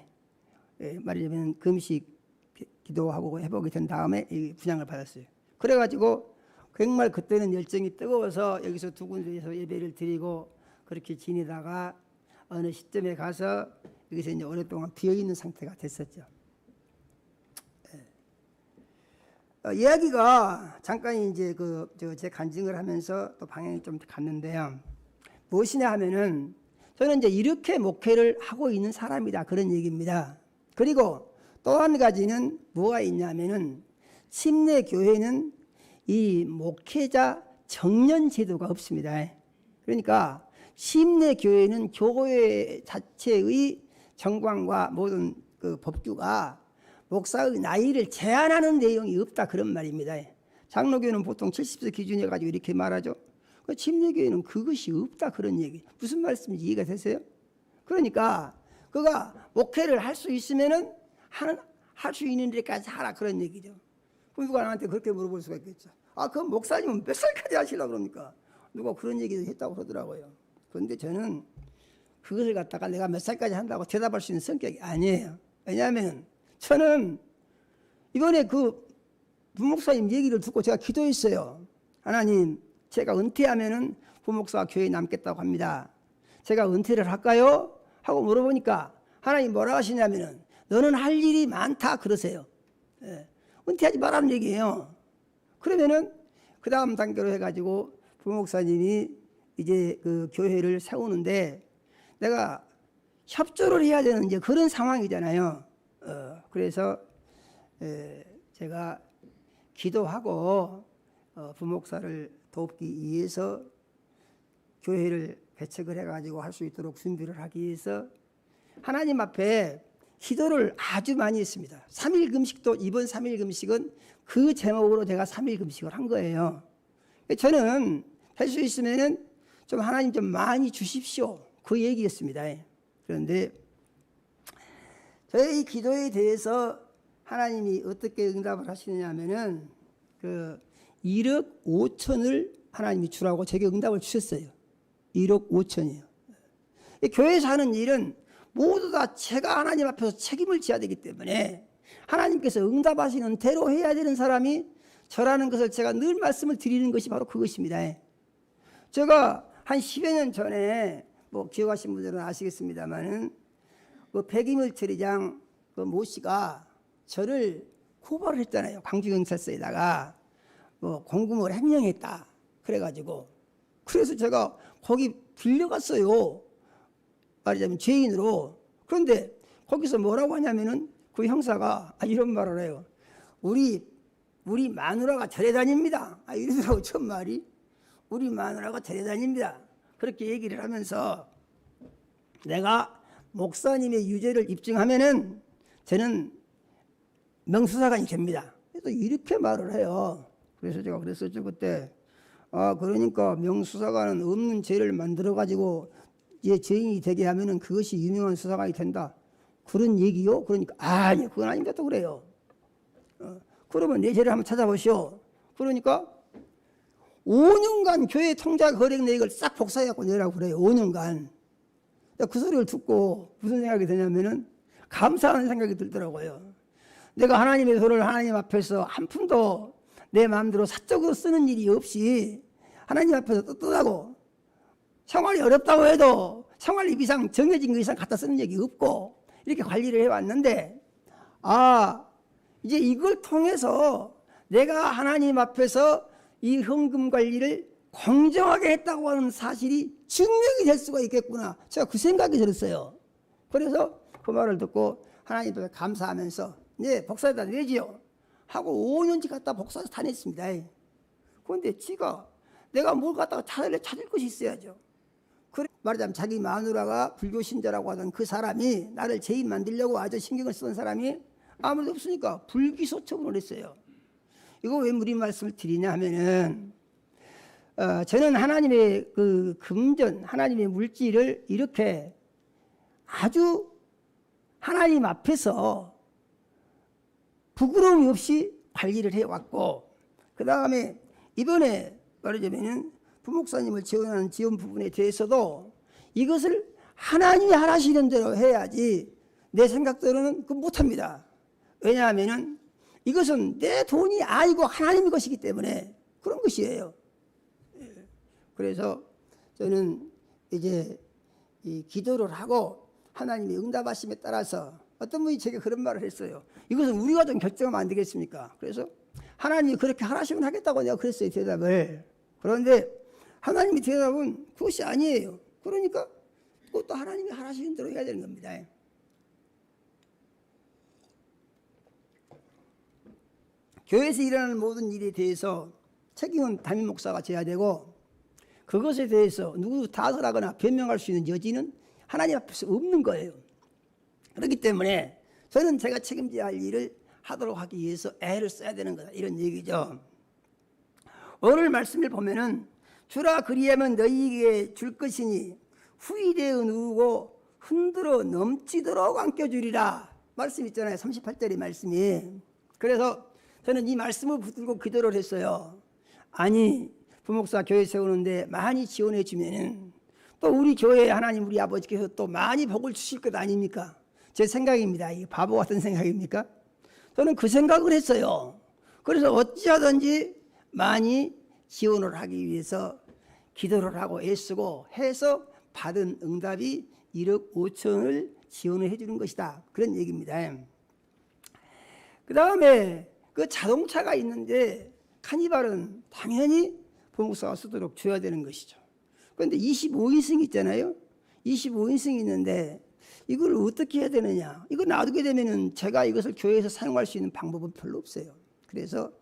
C: 말하자면 금식 기도하고 회복이 된 다음에 이 분양을 받았어요. 그래가지고 정말 그때는 열정이 뜨거워서 여기서 두 군데에서 예배를 드리고 그렇게 지내다가 어느 시점에 가서 여기서 이제 오랫동안 비어 있는 상태가 됐었죠. 이야기가 잠깐 이제 제 간증을 하면서 또 방향이 좀 갔는데요. 무엇이냐 하면은 저는 이제 이렇게 목회를 하고 있는 사람이다 그런 얘기입니다. 그리고 또 한 가지는 뭐가 있냐면은 침례 교회는 이 목회자 정년 제도가 없습니다. 그러니까 침례 교회는 교회 자체의 정관과 모든 그 법규가 목사의 나이를 제한하는 내용이 없다 그런 말입니다. 장로교는 보통 70세 기준해 가지고 이렇게 말하죠. 침례교회는 그것이 없다 그런 얘기. 무슨 말씀인지 이해가 되세요? 그러니까 그가 목회를 할 수 있으면은 할 수 있는 데까지 하라 그런 얘기죠. 그럼 누가 나한테 그렇게 물어볼 수가 있겠죠. 그럼 목사님은 몇 살까지 하시려고 그럽니까? 누가 그런 얘기도 했다고 그러더라고요. 그런데 저는 그것을 갖다가 내가 몇 살까지 한다고 대답할 수 있는 성격이 아니에요. 왜냐하면 저는 이번에 그 부목사님 얘기를 듣고 제가 기도했어요. 하나님, 제가 은퇴하면은 부목사가 교회에 남겠다고 합니다. 제가 은퇴를 할까요? 하고 물어보니까 하나님 뭐라 하시냐면은 너는 할 일이 많다 그러세요. 은퇴하지 말라는 얘기예요. 그러면은 그 다음 단계로 해가지고 부목사님이 이제 그 교회를 세우는데 내가 협조를 해야 되는 이제 그런 상황이잖아요. 그래서 제가 기도하고 부목사를 돕기 위해서 교회를 개척을 해가지고 할 수 있도록 준비를 하기 위해서 하나님 앞에 기도를 아주 많이 했습니다. 3일 금식도 이번 3일 금식은 그 제목으로 제가 3일 금식을 한 거예요. 저는 할 수 있으면은 좀 하나님 좀 많이 주십시오 그 얘기였습니다. 그런데 저의 이 기도에 대해서 하나님이 어떻게 응답을 하시느냐 하면은 그 1억 5천을 하나님이 주라고 제게 응답을 주셨어요. 1억 5천이요. 교회에서 하는 일은 모두 다 제가 하나님 앞에서 책임을 져야 되기 때문에 하나님께서 응답하시는 대로 해야 되는 사람이 저라는 것을 제가 늘 말씀을 드리는 것이 바로 그것입니다. 제가 한 10여 년 전에 뭐 기억하신 분들은 아시겠습니다만은 그 백이물 처리장 그 모 씨가 저를 고발을 했잖아요. 광주경찰서에다가 뭐 공금을 횡령했다. 그래가지고 그래서 제가 거기 불려갔어요. 말하자면 죄인으로. 그런데 거기서 뭐라고 하냐면은 그 형사가 이런 말을 해요. 우리 마누라가 절에 다닙니다. 이러더라고 첫 말이. 우리 마누라가 절에 다닙니다. 그렇게 얘기를 하면서 내가 목사님의 유죄를 입증하면은 저는 명수사관이 됩니다. 그래서 이렇게 말을 해요. 그래서 제가 그랬었죠 그때. 그러니까 명수사관은 없는 죄를 만들어 가지고 얘 죄인이 되게 하면은 그것이 유명한 수사관이 된다. 그런 얘기요? 그러니까 아니 그건 아닙니다 또 그래요. 그러면 내 죄를 한번 찾아보시오. 그러니까 5년간 교회 통장 거래 내역을 싹 복사해갖고 내라고 그래요. 5년간. 그 소리를 듣고 무슨 생각이 드냐면은 감사하는 생각이 들더라고요. 내가 하나님의 손을 하나님 앞에서 한 푼도 내 마음대로 사적으로 쓰는 일이 없이 하나님 앞에서 떳떳하고 생활이 어렵다고 해도 생활비 이상 정해진 것 이상 갖다 쓰는 얘기 없고 이렇게 관리를 해왔는데 이제 이걸 통해서 내가 하나님 앞에서 이 헌금 관리를 공정하게 했다고 하는 사실이 증명이 될 수가 있겠구나. 제가 그 생각이 들었어요. 그래서 그 말을 듣고 하나님 앞에 감사하면서 네 복사에다 내지요 하고 5년치 갖다 복사해서 다 냈습니다. 그런데 지가 내가 뭘 갖다가 찾을 것이 있어야죠. 그래 말하자면 자기 마누라가 불교 신자라고 하던 그 사람이 나를 죄인 만들려고 아주 신경을 쓰던 사람이 아무도 없으니까 불기소 처분을 했어요. 이거 왜 무리 말씀을 드리냐 하면은 저는 하나님의 그 금전, 하나님의 물질을 이렇게 아주 하나님 앞에서 부끄러움이 없이 관리를 해왔고 그 다음에 이번에 말하자면은 부목사님을 지원하는 지원 부분에 대해서도 이것을 하나님이 하시는 대로 해야지 내 생각대로는 그 못합니다. 왜냐하면은 이것은 내 돈이 아니고 하나님의 것이기 때문에 그런 것이에요. 그래서 저는 이제 이 기도를 하고 하나님이 응답하심에 따라서 어떤 분이 제게 그런 말을 했어요. 이것은 우리가 좀 결정하면 안 되겠습니까? 그래서 하나님이 그렇게 하라시면 하겠다고 내가 그랬어요, 대답을. 그런데 하나님이 대답은 그것이 아니에요. 그러니까 그것도 하나님이 하라시는 대로 해야 되는 겁니다. 교회에서 일어나는 모든 일에 대해서 책임은 담임 목사가 져야 되고, 그것에 대해서 누구 탓을 하거나 변명할 수 있는 여지는 하나님 앞에서 없는 거예요. 그렇기 때문에 저는 제가 책임져야 할 일을 하도록 하기 위해서 애를 써야 되는 거다, 이런 얘기죠. 오늘 말씀을 보면은 주라 그리하면 너희에게 줄 것이니 후이되어 누우고 흔들어 넘치도록 안겨주리라, 말씀 있잖아요. 38절의 말씀이. 그래서 저는 이 말씀을 붙들고 기도를 했어요. 아니, 부목사 교회 세우는데 많이 지원해 주면은 또 우리 교회에 하나님 우리 아버지께서 또 많이 복을 주실 것 아닙니까? 제 생각입니다. 이 바보 같은 생각입니까? 저는 그 생각을 했어요. 그래서 어찌하든지 많이 지원을 하기 위해서 기도를 하고 애쓰고 해서 받은 응답이 1억 5천을 지원을 해주는 것이다, 그런 얘기입니다. 그 다음에 그 자동차가 있는데 카니발은 당연히 부목사가 쓰도록 줘야 되는 것이죠. 그런데 25인승 있잖아요. 25인승이 있는데 이걸 어떻게 해야 되느냐. 이거 놔두게 되면은 제가 이것을 교회에서 사용할 수 있는 방법은 별로 없어요. 그래서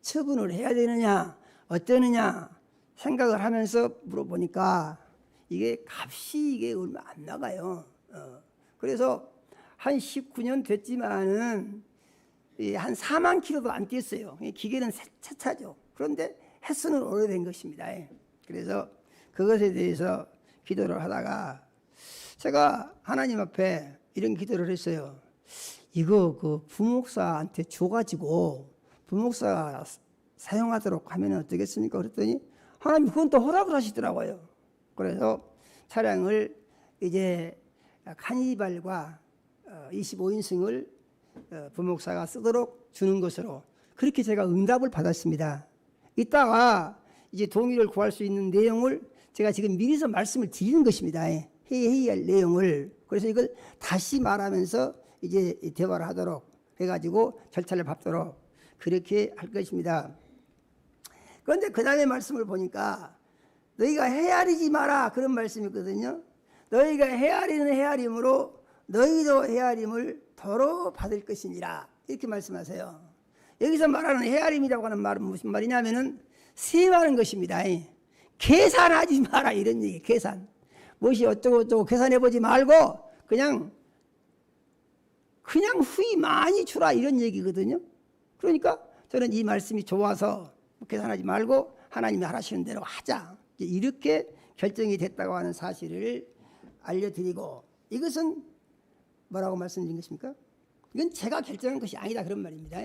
C: 처분을 해야 되느냐 어쩌느냐 생각을 하면서 물어보니까 이게 값이 이게 얼마 안 나가요. 그래서 한 19년 됐지만은 한 4만 킬로도 안 뛰었어요. 기계는 새 차죠. 그런데 횟수는 오래된 것입니다. 그래서 그것에 대해서 기도를 하다가 제가 하나님 앞에 이런 기도를 했어요. 이거 그 부목사한테 줘가지고 부목사가 사용하도록 하면 어떻겠습니까? 그랬더니 하나님 그건 또 허락을 하시더라고요. 그래서 차량을 이제 카니발과 25인승을 부목사가 쓰도록 주는 것으로 그렇게 제가 응답을 받았습니다. 이따가 이제 동의를 구할 수 있는 내용을 제가 지금 미리서 말씀을 드리는 것입니다. 회의해야 할 내용을. 그래서 이걸 다시 말하면서 이제 대화를 하도록 해가지고 절차를 밟도록 그렇게 할 것입니다. 그런데 그 다음에 말씀을 보니까 너희가 헤아리지 마라, 그런 말씀이 있거든요. 너희가 헤아리는 헤아림으로 너희도 헤아림을 도로 받을 것이니라, 이렇게 말씀하세요. 여기서 말하는 헤아림이라고 하는 말은 무슨 말이냐면은 세마는 것입니다. 계산하지 마라, 이런 얘기. 계산 무엇이 어쩌고 저쩌고 계산해보지 말고 그냥 후이 많이 주라, 이런 얘기거든요. 그러니까 저는 이 말씀이 좋아서 계산하지 말고 하나님이 하시는 대로 하자, 이렇게 결정이 됐다고 하는 사실을 알려드리고, 이것은 뭐라고 말씀드린 것입니까? 이건 제가 결정한 것이 아니다, 그런 말입니다.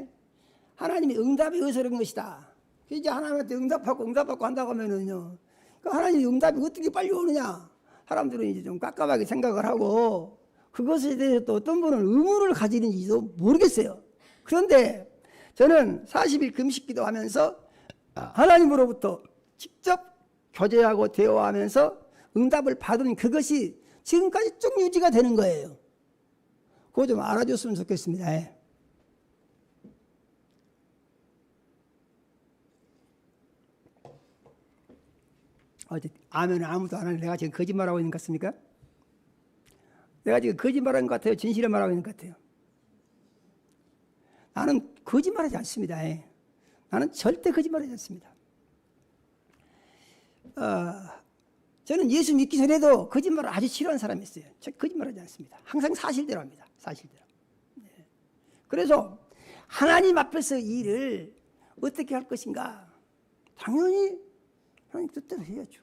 C: 하나님이 응답이 어디서 그런 것이다. 이제 하나님한테 응답하고 한다고 하면은요, 그 하나님의 응답이 어떻게 빨리 오느냐, 사람들은 이제 좀 깝깝하게 생각을 하고 그것에 대해서 또 어떤 분은 의문을 가지는지도 모르겠어요. 그런데 저는 40일 금식기도 하면서 하나님으로부터 직접 교제하고 대화하면서 응답을 받은 그것이 지금까지 쭉 유지가 되는 거예요. 그거 좀 알아줬으면 좋겠습니다. 어제 아멘 아무도 안 하는 내가 지금 거짓말하고 있는 것 같습니까? 내가 지금 거짓말하는 것 같아요? 진실을 말하고 있는 것 같아요? 나는 거짓말하지 않습니다. 나는 절대 거짓말하지 않습니다. 저는 예수 믿기 전에도 거짓말을 아주 싫어하는 사람이었어요. 저 거짓말하지 않습니다. 항상 사실대로 합니다. 사실대로. 그래서 하나님 앞에서 일을 어떻게 할 것인가? 당연히 하나님 뜻대로 해야죠.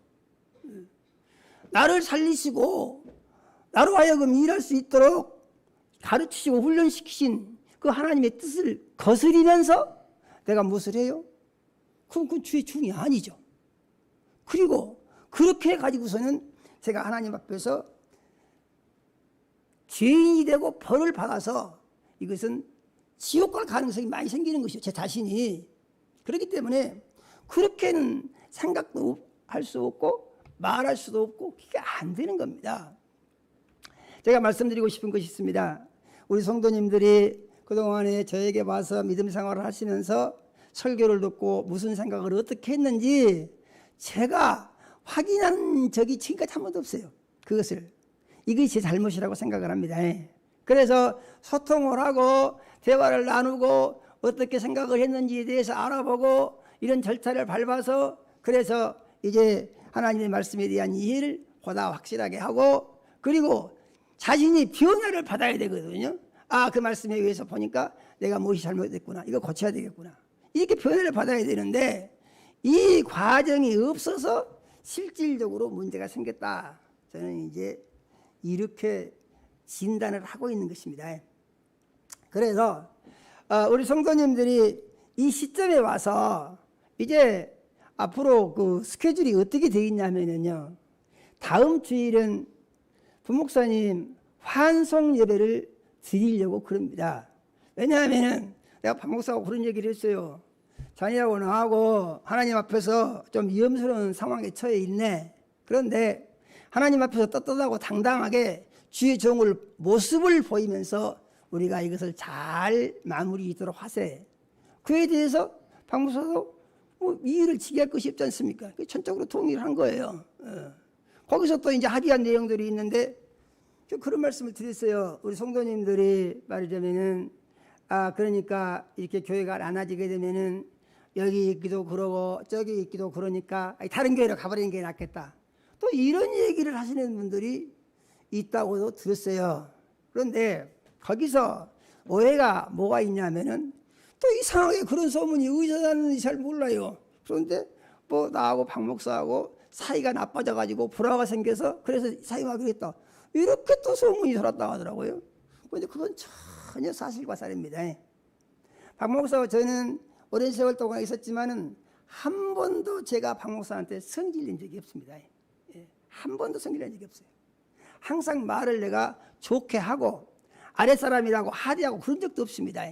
C: 나를 살리시고 나로 하여금 일할 수 있도록 가르치시고 훈련시키신 그 하나님의 뜻을 거스리면서 내가 무엇을 해요? 그건 주의 중이 아니죠. 그리고 그렇게 가지고서는 제가 하나님 앞에서 죄인이 되고 벌을 받아서 이것은 지옥 갈 가능성이 많이 생기는 것이죠. 제 자신이. 그렇기 때문에 그렇게는 생각도 할 수 없고 말할 수도 없고 그게 안 되는 겁니다. 제가 말씀드리고 싶은 것이 있습니다. 우리 성도님들이 그동안에 저에게 와서 믿음 생활을 하시면서 설교를 듣고 무슨 생각을 어떻게 했는지 제가 확인한 적이 지금까지 한 번도 없어요. 그것을. 이것이 제 잘못이라고 생각을 합니다. 그래서 소통을 하고 대화를 나누고 어떻게 생각을 했는지에 대해서 알아보고 이런 절차를 밟아서 그래서 이제 하나님의 말씀에 대한 이해를 보다 확실하게 하고 그리고 자신이 변화를 받아야 되거든요. 아, 그 말씀에 의해서 보니까 내가 무엇이 잘못됐구나. 이거 고쳐야 되겠구나. 이렇게 변화를 받아야 되는데 이 과정이 없어서 실질적으로 문제가 생겼다. 저는 이제 이렇게 진단을 하고 있는 것입니다. 그래서 우리 성도님들이 이 시점에 와서 이제 앞으로 그 스케줄이 어떻게 되어 있냐면요. 다음 주일은 부목사님 환송 예배를 드리려고 그럽니다. 왜냐하면 내가 박 목사하고 그런 얘기를 했어요. 자녀하고 나하고 하나님 앞에서 좀 위험스러운 상황에 처해 있네. 그런데 하나님 앞에서 떳떳하고 당당하게 주의 종을 모습을 보이면서 우리가 이것을 잘 마무리하도록 하세. 그에 대해서 박 목사도 이의를 지기할 것이 없지 않습니까? 전적으로 동의를 한 거예요. 거기서 또 이제 합의한 내용들이 있는데 그런 말씀을 드렸어요. 우리 성도님들이 말하자면은 그러니까 이렇게 교회가 나눠지게 되면은 여기 있기도 그러고 저기 있기도 그러니까 다른 교회로 가버리는 게 낫겠다. 또 이런 얘기를 하시는 분들이 있다고도 들었어요. 그런데 거기서 오해가 뭐가 있냐면은 또 이상하게 그런 소문이 의사는 잘 몰라요. 그런데 뭐 나하고 박 목사하고 사이가 나빠져가지고 불화가 생겨서 그래서 사이가 그랬다. 이렇게 또 소문이 돌았다고 하더라고요. 그런데 그건 전혀 사실과 다릅니다. 박 목사와 저는 오랜 세월 동안 있었지만은 한 번도 제가 박 목사한테 성질낸 적이 없습니다. 한 번도 성질낸 적이 없어요. 항상 말을 내가 좋게 하고 아랫사람이라고 하대하고 그런 적도 없습니다.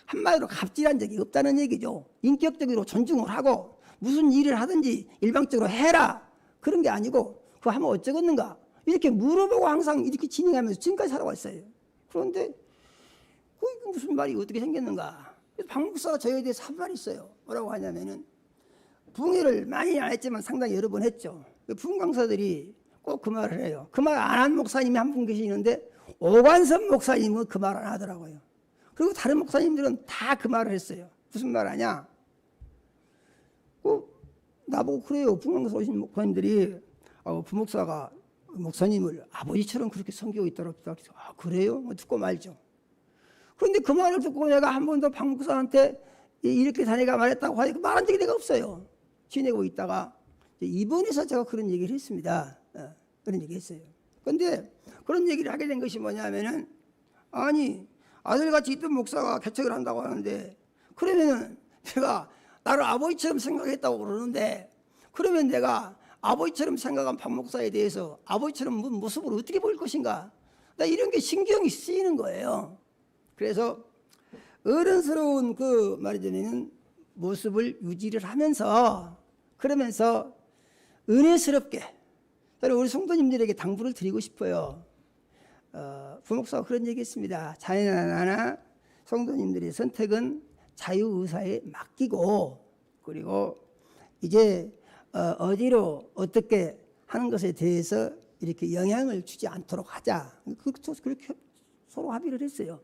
C: 한마디로 갑질한 적이 없다는 얘기죠. 인격적으로 존중을 하고 무슨 일을 하든지 일방적으로 해라 그런 게 아니고 그거 하면 어쩌겠는가 이렇게 물어보고 항상 이렇게 진행하면서 지금까지 살아왔어요. 그런데 그게 무슨 말이 어떻게 생겼는가. 박 목사가 저에 대해서 한 말이 있어요. 뭐라고 하냐면은 붕해를 많이 안 했지만 상당히 여러 번 했죠. 붕 강사들이 꼭 그 말을 해요. 그 말 안 한 목사님이 한 분 계시는데 오관섭 목사님은 그 말 안 하더라고요. 그리고 다른 목사님들은 다 그 말을 했어요. 무슨 말 하냐? 나보고 그래요. 붕강사 오신 목사님들이 부목사가 목사님을 아버지처럼 그렇게 섬기고 있더라고요. 그래요? 듣고 말죠. 그런데 그 말을 듣고 내가 한 번도 박 목사한테 이렇게 자네가 말했다고 하니까 말한 적이 내가 없어요. 지내고 있다가 이번에서 제가 그런 얘기를 했습니다. 그런 얘기 했어요. 그런데 그런 얘기를 하게 된 것이 뭐냐면은 아니 아들같이 있던 목사가 개척을 한다고 하는데 그러면은 내가 나를 아버지처럼 생각했다고 그러는데 그러면 내가 아버지처럼 생각한 박 목사에 대해서 아버지처럼 모습을 어떻게 보일 것인가? 나 이런 게 신경이 쓰이는 거예요. 그래서 어른스러운 그 말하자면 모습을 유지를 하면서 그러면서 은혜스럽게 저는 우리 성도님들에게 당부를 드리고 싶어요. 부목사가 그런 얘기했습니다. 자네나 나나 성도님들의 선택은 자유의사에 맡기고 그리고 이제 어디로 어떻게 하는 것에 대해서 이렇게 영향을 주지 않도록 하자. 그렇게 서로 합의를 했어요.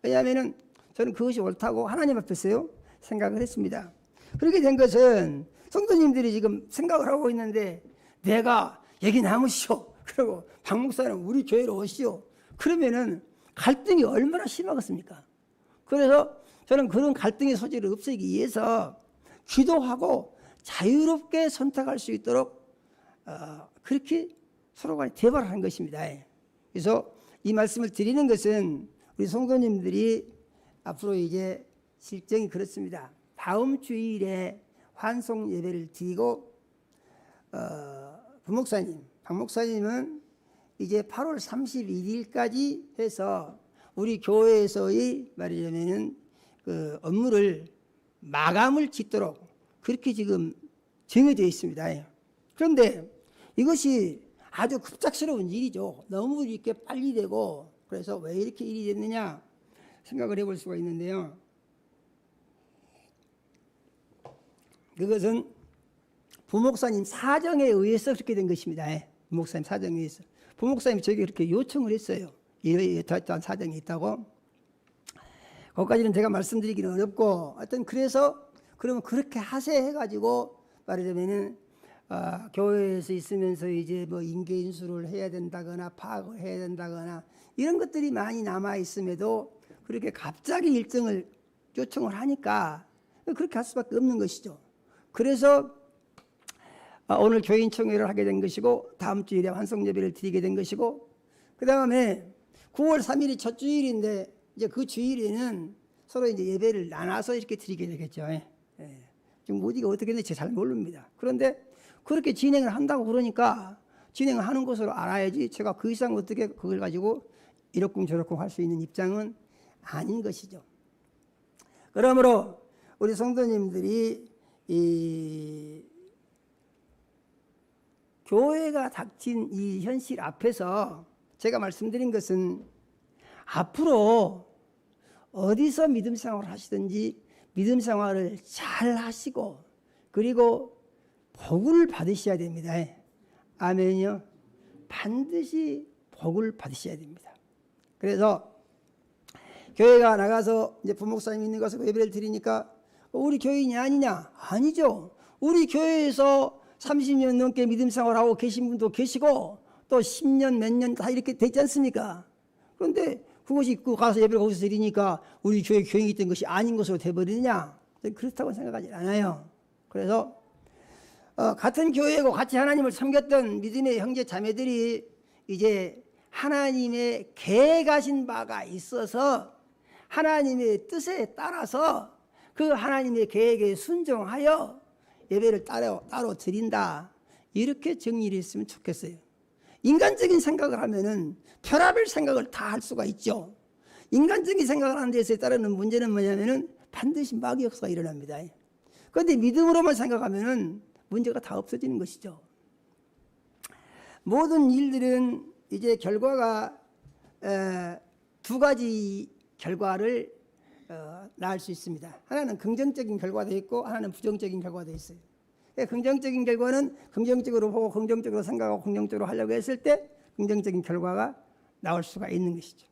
C: 왜냐하면 저는 그것이 옳다고 하나님 앞에서요 생각을 했습니다. 그렇게 된 것은 성도님들이 지금 생각을 하고 있는데 내가 여기 남으시오. 그리고 박 목사는 우리 교회로 오시오. 그러면은 갈등이 얼마나 심하겠습니까? 그래서 저는 그런 갈등의 소지를 없애기 위해서 기도하고 자유롭게 선택할 수 있도록 그렇게 서로 간에 대화를 한 것입니다. 그래서 이 말씀을 드리는 것은 우리 성도님들이 앞으로 이제 실정이 그렇습니다. 다음 주일에 환송 예배를 드리고 부목사님, 박 목사님은 이제 8월 31일까지 해서 우리 교회에서의 말하자면은 그 업무를 마감을 짓도록 그렇게 지금 정해져 있습니다. 그런데 이것이 아주 급작스러운 일이죠. 너무 이렇게 빨리 되고, 그래서 왜 이렇게 일이 됐느냐 생각을 해볼 수가 있는데요. 그것은 부목사님 사정에 의해서 그렇게 된 것입니다. 부목사님 사정에 의해서. 부목사님이 저에게 그렇게 요청을 했어요. 이러한 사정이 있다고. 거기까지는 제가 말씀드리기는 어렵고, 하여튼 그래서 그러면 그렇게 하세 해가지고 말하자면은 교회에서 있으면서 이제 뭐 인계인수를 해야 된다거나 파악을 해야 된다거나 이런 것들이 많이 남아 있음에도 그렇게 갑자기 일정을 요청을 하니까 그렇게 할 수밖에 없는 것이죠. 그래서 오늘 교인총회를 하게 된 것이고, 다음 주일에 환송예배를 드리게 된 것이고, 그 다음에 9월 3일이 첫 주일인데 이제 그 주일에는 서로 이제 예배를 나눠서 이렇게 드리게 되겠죠. 지금 어디가 어떻게 됐는지 잘 모릅니다. 그런데 그렇게 진행을 한다고 그러니까 진행을 하는 것으로 알아야지 제가 그 이상 어떻게 그걸 가지고 이렇쿵저렇쿵 할 수 있는 입장은 아닌 것이죠. 그러므로 우리 성도님들이 이 교회가 닥친 이 현실 앞에서 제가 말씀드린 것은 앞으로 어디서 믿음 생활을 하시든지 믿음 생활을 잘 하시고 그리고 복을 받으셔야 됩니다. 아멘요. 반드시 복을 받으셔야 됩니다. 그래서 교회가 나가서 이제 부목사님 있는 곳에서 예배를 드리니까 우리 교인이 아니냐? 아니죠. 우리 교회에서 30년 넘게 믿음 생활하고 계신 분도 계시고 또 10년 몇 년 다 이렇게 되지 않습니까? 그런데 그것이 있고 가서 예배를 거기서 드리니까 우리 교회 교인이 있던 것이 아닌 것으로 돼버리느냐? 그렇다고 생각하지 않아요. 그래서 같은 교회고 같이 하나님을 섬겼던 믿음의 형제 자매들이 이제 하나님의 계획하신 바가 있어서 하나님의 뜻에 따라서 그 하나님의 계획에 순종하여 예배를 따로 드린다. 이렇게 정리를 했으면 좋겠어요. 인간적인 생각을 하면은 별의별 생각을 다 할 수가 있죠. 인간적인 생각을 하는 데서 따르는 문제는 뭐냐면은 반드시 마귀 역사가 일어납니다. 그런데 믿음으로만 생각하면은 문제가 다 없어지는 것이죠. 모든 일들은 이제 결과가 두 가지 결과를 낳을 수 있습니다. 하나는 긍정적인 결과도 있고 하나는 부정적인 결과도 있어요. 긍정적인 결과는 긍정적으로 보고 긍정적으로 생각하고 긍정적으로 하려고 했을 때 긍정적인 결과가 나올 수가 있는 것이죠.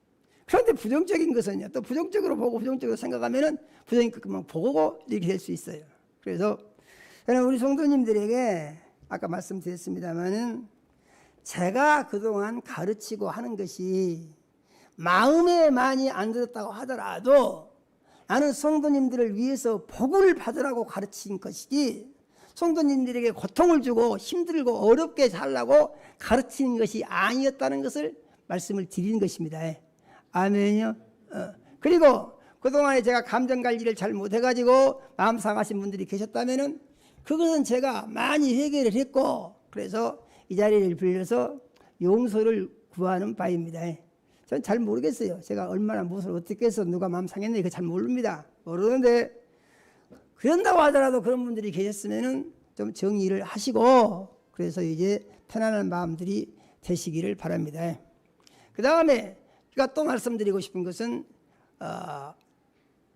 C: 그런데 부정적인 것은요, 또 부정적으로 보고 부정적으로 생각하면은 부정적인 것만 보고 이렇게 될 수 있어요. 그래서 저는 우리 성도님들에게 아까 말씀드렸습니다마는 제가 그동안 가르치고 하는 것이 마음에 많이 안 들었다고 하더라도 나는 성도님들을 위해서 복을 받으라고 가르친 것이지 성도님들에게 고통을 주고 힘들고 어렵게 살라고 가르치는 것이 아니었다는 것을 말씀을 드리는 것입니다. 아멘요. 그리고 그동안에 제가 감정관리를 잘 못해가지고 마음 상하신 분들이 계셨다면은 그것은 제가 많이 해결을 했고 그래서 이 자리를 빌려서 용서를 구하는 바입니다. 전 잘 모르겠어요. 제가 얼마나 무엇을 어떻게 해서 누가 마음 상했는지 그거 잘 모릅니다. 모르는데 그런다고 하더라도 그런 분들이 계셨으면은 좀 정리를 하시고 그래서 이제 편안한 마음들이 되시기를 바랍니다. 그 다음에 제가 또 말씀드리고 싶은 것은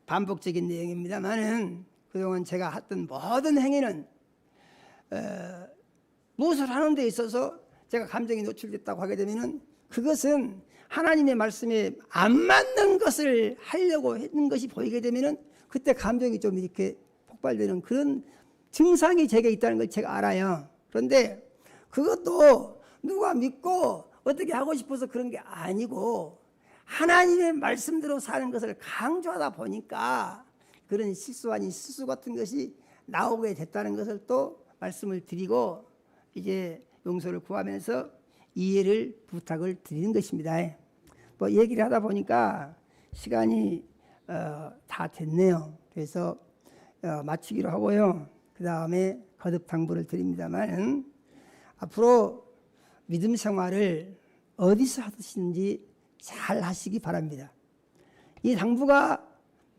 C: 반복적인 내용입니다만은 그동안 제가 했던 모든 행위는 무엇을 하는 데 있어서 제가 감정이 노출됐다고 하게 되면은 그것은 하나님의 말씀에 안 맞는 것을 하려고 했는 것이 보이게 되면은 그때 감정이 좀 이렇게 폭발되는 그런 증상이 제게 있다는 걸 제가 알아요. 그런데 그것도 누가 믿고 어떻게 하고 싶어서 그런 게 아니고 하나님의 말씀대로 사는 것을 강조하다 보니까 그런 실수 아닌 실수 같은 것이 나오게 됐다는 것을 또 말씀을 드리고 이제 용서를 구하면서 이해를 부탁을 드리는 것입니다. 뭐 얘기를 하다 보니까 시간이 다 됐네요. 그래서 마치기로 하고요. 그 다음에 거듭 당부를 드립니다만 앞으로 믿음 생활을 어디서 하시는지 잘 하시기 바랍니다. 이 당부가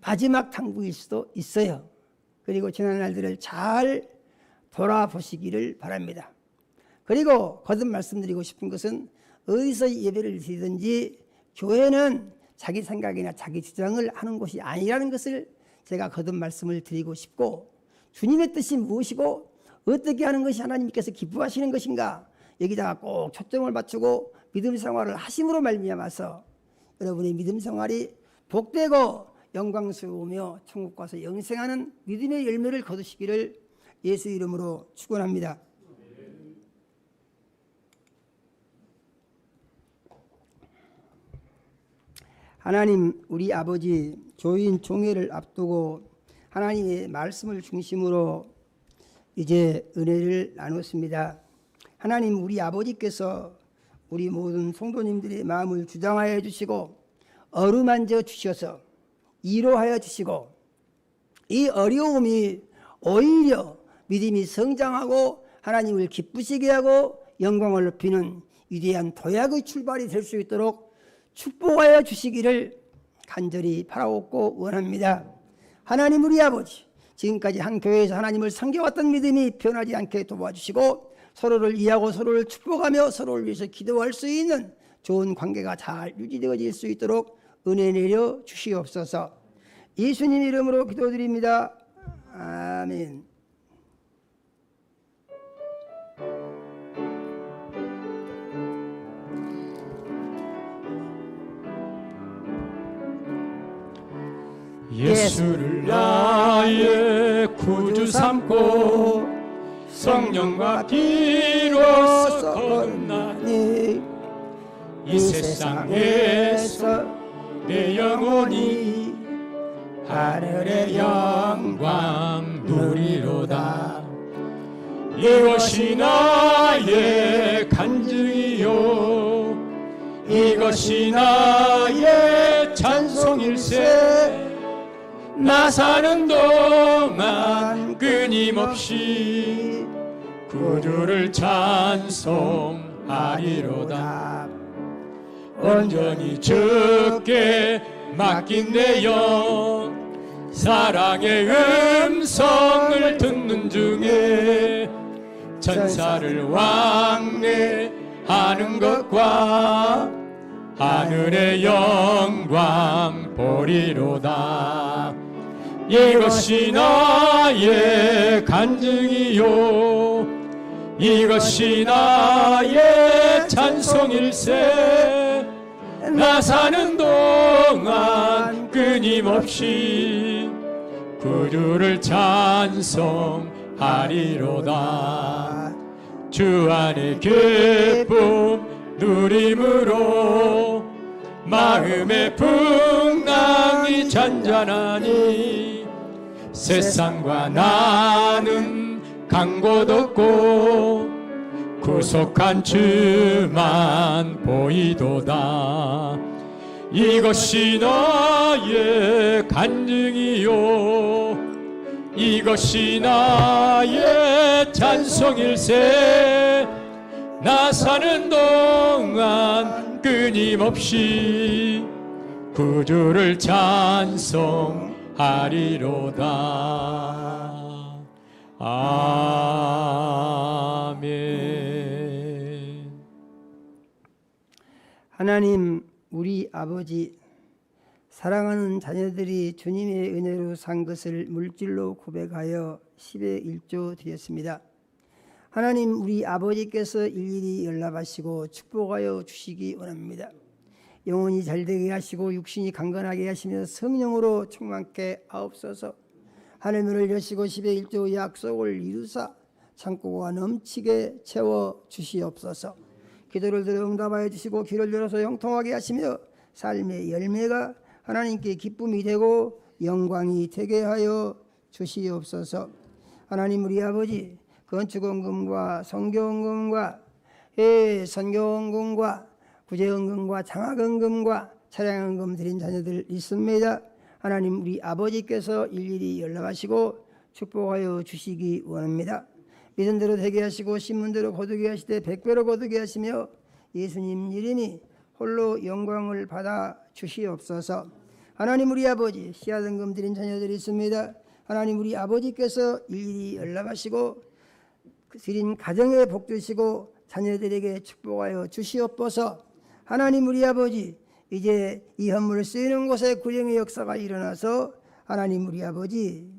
C: 마지막 당부일 수도 있어요. 그리고 지난 날들을 잘 돌아보시기를 바랍니다. 그리고 거듭 말씀드리고 싶은 것은 어디서 예배를 드리든지 교회는 자기 생각이나 자기 주장을 하는 곳이 아니라는 것을 제가 거듭 말씀을 드리고 싶고, 주님의 뜻이 무엇이고 어떻게 하는 것이 하나님께서 기뻐하시는 것인가, 여기다가 꼭 초점을 맞추고 믿음 생활을 하심으로 말미암아서 여러분의 믿음 생활이 복되고 영광스러우며 천국 가서 영생하는 믿음의 열매를 거두시기를 예수 이름으로 축원합니다. 하나님 우리 아버지, 교인 종회를 앞두고 하나님의 말씀을 중심으로 이제 은혜를 나눴습니다. 하나님 우리 아버지께서 우리 모든 성도님들의 마음을 주장하여 주시고 어루만져 주셔서 위로하여 주시고, 이 어려움이 오히려 믿음이 성장하고 하나님을 기쁘시게 하고 영광을 높이는 위대한 도약의 출발이 될 수 있도록 축복하여 주시기를 간절히 바라옵고 원합니다. 하나님 우리 아버지, 지금까지 한 교회에서 하나님을 섬겨왔던 믿음이 변하지 않게 도와주시고 서로를 이해하고 서로를 축복하며 서로를 위해서 기도할 수 있는 좋은 관계가 잘 유지되어질 수 있도록 은혜 내려 주시옵소서. 예수님 이름으로 기도드립니다. 아멘.
B: 예수를 나의 구주 삼고 성령과 비로소 거듭나니 이 세상에서 내 영혼이 하늘의 영광 누리로다. 이것이 나의 간증이요, 이것이 나의 찬송일세. 나 사는 동안 끊임없이 구주를 찬송하리로다. 온전히 주께 맡긴 내 영, 사랑의 음성을 듣는 중에 천사를 왕래하는 것과 하늘의 영광 보리로다. 이것이 나의 간증이요, 이것이 나의 찬송일세. 나 사는 동안 끊임없이 구주를 찬송하리로다. 주 안의 기쁨 누림으로 마음의 풍랑이 잔잔하니 세상과 나는 간 곳 없고 구속한 주만 보이도다. 이것이 나의 간증이요, 이것이 나의 찬송일세. 나 사는 동안 끊임없이 구주를 찬송하리로다. 아멘.
C: 하나님 우리 아버지, 사랑하는 자녀들이 주님의 은혜로 산 것을 물질로 고백하여 10의 1조 드렸습니다. 하나님 우리 아버지께서 일일이 연락하시고 축복하여 주시기 원합니다. 영혼이 잘되게 하시고 육신이 강건하게 하시며 성령으로 충만케 하옵소서. 하늘문을 여시고 10의 1조 약속을 이루사 창고가 넘치게 채워 주시옵소서. 기도를 들어 응답하여 주시고 귀를 열어서 형통하게 하시며 삶의 열매가 하나님께 기쁨이 되고 영광이 되게 하여 주시옵소서. 하나님 우리 아버지, 건축원금과 성교원금과 선교원금과 구제원금과 장학원금과 차량원금 드린 자녀들 있습니다. 하나님 우리 아버지께서 일일이 연락하시고 축복하여 주시기 원합니다. 믿음대로 되게 하시고 신문대로 거두게 하시되 100배로 거두게 하시며 예수님 이름이 홀로 영광을 받아 주시옵소서. 하나님 우리 아버지, 씨앗원금 드린 자녀들이 있습니다. 하나님 우리 아버지께서 일일이 연락하시고 드린 가정에 복 주시고 자녀들에게 축복하여 주시옵소서. 하나님 우리 아버지, 이제 이 헌물을 쓰이는 곳에 구령의 역사가 일어나서 하나님 우리 아버지,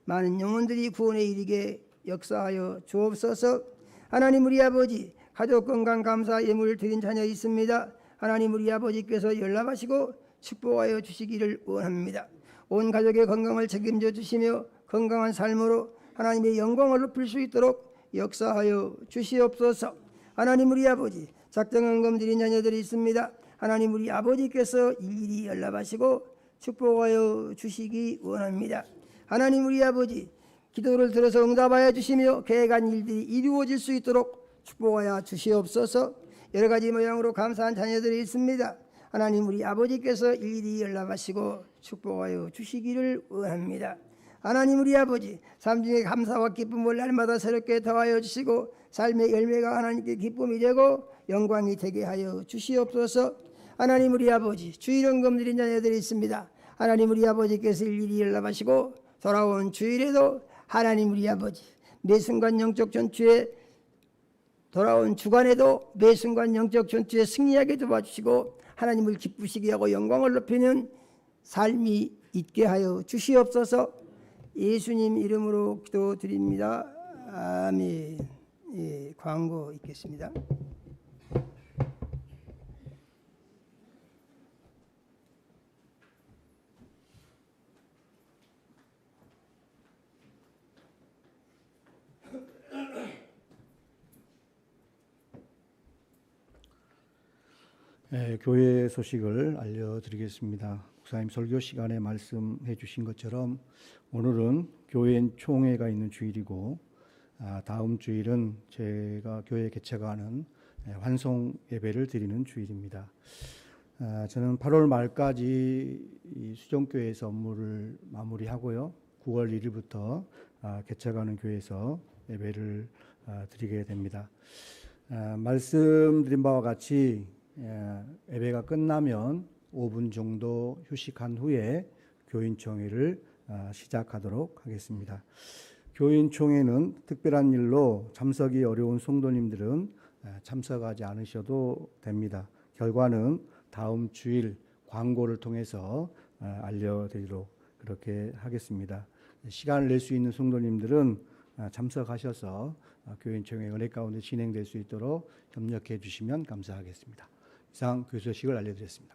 C: 많은 영혼들이 구원에 이르게 역사하여 주옵소서. 하나님 우리 아버지, 가족 건강 감사 예물을 드린 자녀 있습니다. 하나님 우리 아버지께서 연락하시고 축복하여 주시기를 원합니다. 온 가족의 건강을 책임져 주시며 건강한 삶으로 하나님의 영광을 높일 수 있도록 역사하여 주시옵소서. 하나님 우리 아버지, 작정헌금 드린 자녀들이 있습니다. 하나님 우리 아버지께서 일일이 연락하시고 축복하여 주시기 원합니다. 하나님 우리 아버지, 기도를 들어서 응답하여 주시며 계획한 일들이 이루어질 수 있도록 축복하여 주시옵소서. 여러 가지 모양으로 감사한 자녀들이 있습니다. 하나님 우리 아버지께서 일일이 연락하시고 축복하여 주시기를 원합니다. 하나님 우리 아버지, 삶 중에 감사와 기쁨을 날마다 새롭게 더하여 주시고 삶의 열매가 하나님께 기쁨이 되고 영광이 되게 하여 주시옵소서. 하나님 우리 아버지, 주일헌금 드린 자녀들이 있습니다. 하나님 우리 아버지께서 일일이 연락하시고 돌아온 주일에도 하나님 우리 아버지, 매 순간 영적 전투에 돌아온 주간에도 매 순간 영적 전투에 승리하게 도와주시고 하나님을 기쁘시게 하고 영광을 높이는 삶이 있게 하여 주시옵소서. 예수님 이름으로 기도드립니다. 아멘. 예, 광고 있겠습니다.
E: 교회 소식을 알려드리겠습니다. 목사님 설교 시간에 말씀해 주신 것처럼 오늘은 교회 총회가 있는 주일이고 다음 주일은 제가 교회 개최하는 환송 예배를 드리는 주일입니다. 저는 8월 말까지 이 수정교회에서 업무를 마무리하고요. 9월 1일부터 개최하는 교회에서 예배를 드리게 됩니다. 말씀드린 바와 같이 예배가 끝나면 5분 정도 휴식한 후에 교인총회를 시작하도록 하겠습니다. 교인총회는 특별한 일로 참석이 어려운 성도님들은 참석하지 않으셔도 됩니다. 결과는 다음 주일 광고를 통해서 알려드리도록 그렇게 하겠습니다. 시간을 낼 수 있는 성도님들은 참석하셔서 교인총회 은혜 가운데 진행될 수 있도록 협력해 주시면 감사하겠습니다. 이상 교회 소식을 알려드렸습니다.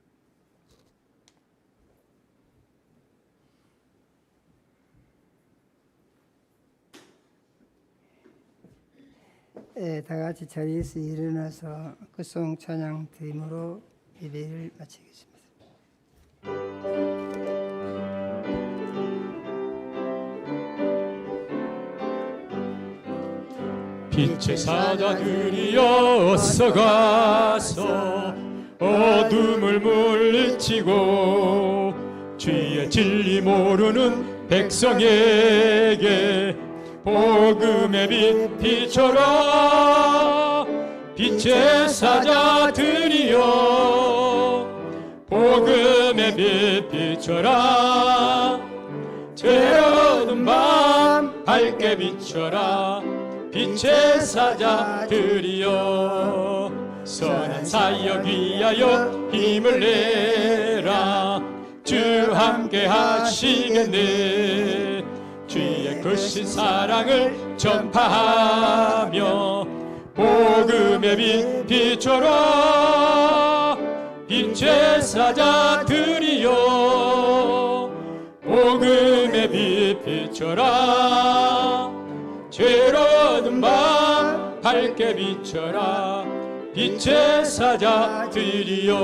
C: 다 같이 자리에서 일어나서 끝송 찬양 드림으로 예배를 마치겠습니다.
B: 빛의 사자들이여 어서 가서 어둠을 물리치고 주의 진리 모르는 백성에게 복음의 빛 비춰라. 빛의 사자들이여 복음의 빛 비춰라. 죄어둔 밤 밝게 비춰라. 빛의 사자들이여 선한 사역 위하여 힘을 내라. 주 함께 하시겠네. 주의 크신 사랑을 전파하며 복음의 빛 비춰라. 빛의 사자들이여 복음의 빛 비춰라. 죄로운 밤 밝게 비춰라. 빛의 사자들이여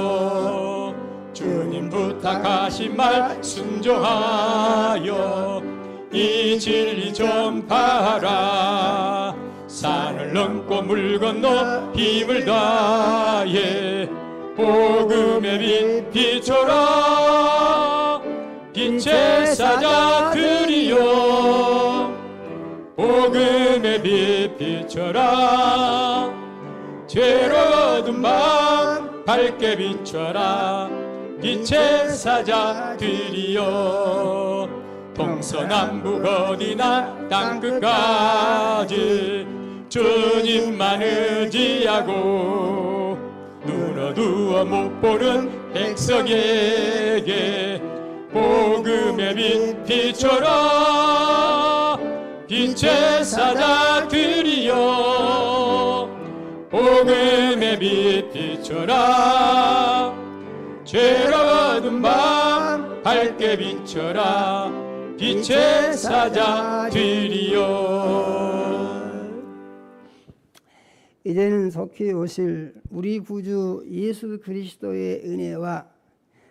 B: 주님 부탁하신 말 순종하여 이 진리 전파하라. 산을 넘고 물 건너 힘을 다해 복음의 빛 비춰라. 빛의 사자들이여 복음의 빛 비춰라. 죄로운 밤 밝게 비춰라. 빛의 사자들이여 동서남북 어디나 땅끝까지 주님만 의지하고 눈 어두워 못 보는 백성에게 복음의 빛 비춰라. 빛의 사자들이여 복음의 빛 비춰라. 죄로운 밤 밝게 비춰라. 빛의 사자들이여.
C: 이제는 속히 오실 우리 구주 예수 그리스도의 은혜와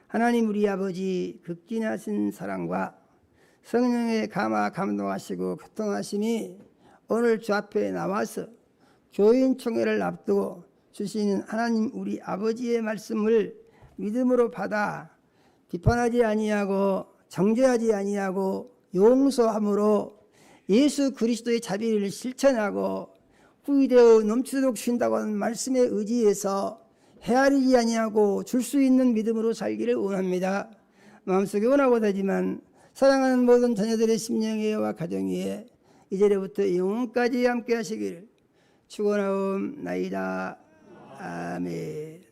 C: 하나님 우리 아버지 극진하신 사랑과 성령의 감화 감동하시고 교통하심이 오늘 주 앞에 나와서 교인 총회를 앞두고 주시는 하나님 우리 아버지의 말씀을 믿음으로 받아 비판하지 아니하고 정죄하지 아니하고 용서함으로 예수 그리스도의 자비를 실천하고 후이되어 넘치도록 주신다고 하는 말씀에 의지해서 헤아리지 아니하고 줄 수 있는 믿음으로 살기를 원합니다. 마음속에 원하고 다지만 사랑하는 모든 자녀들의 심령에와 가정에 이제부터 영원까지 함께 하시기를 축원하옵나이다. 아멘.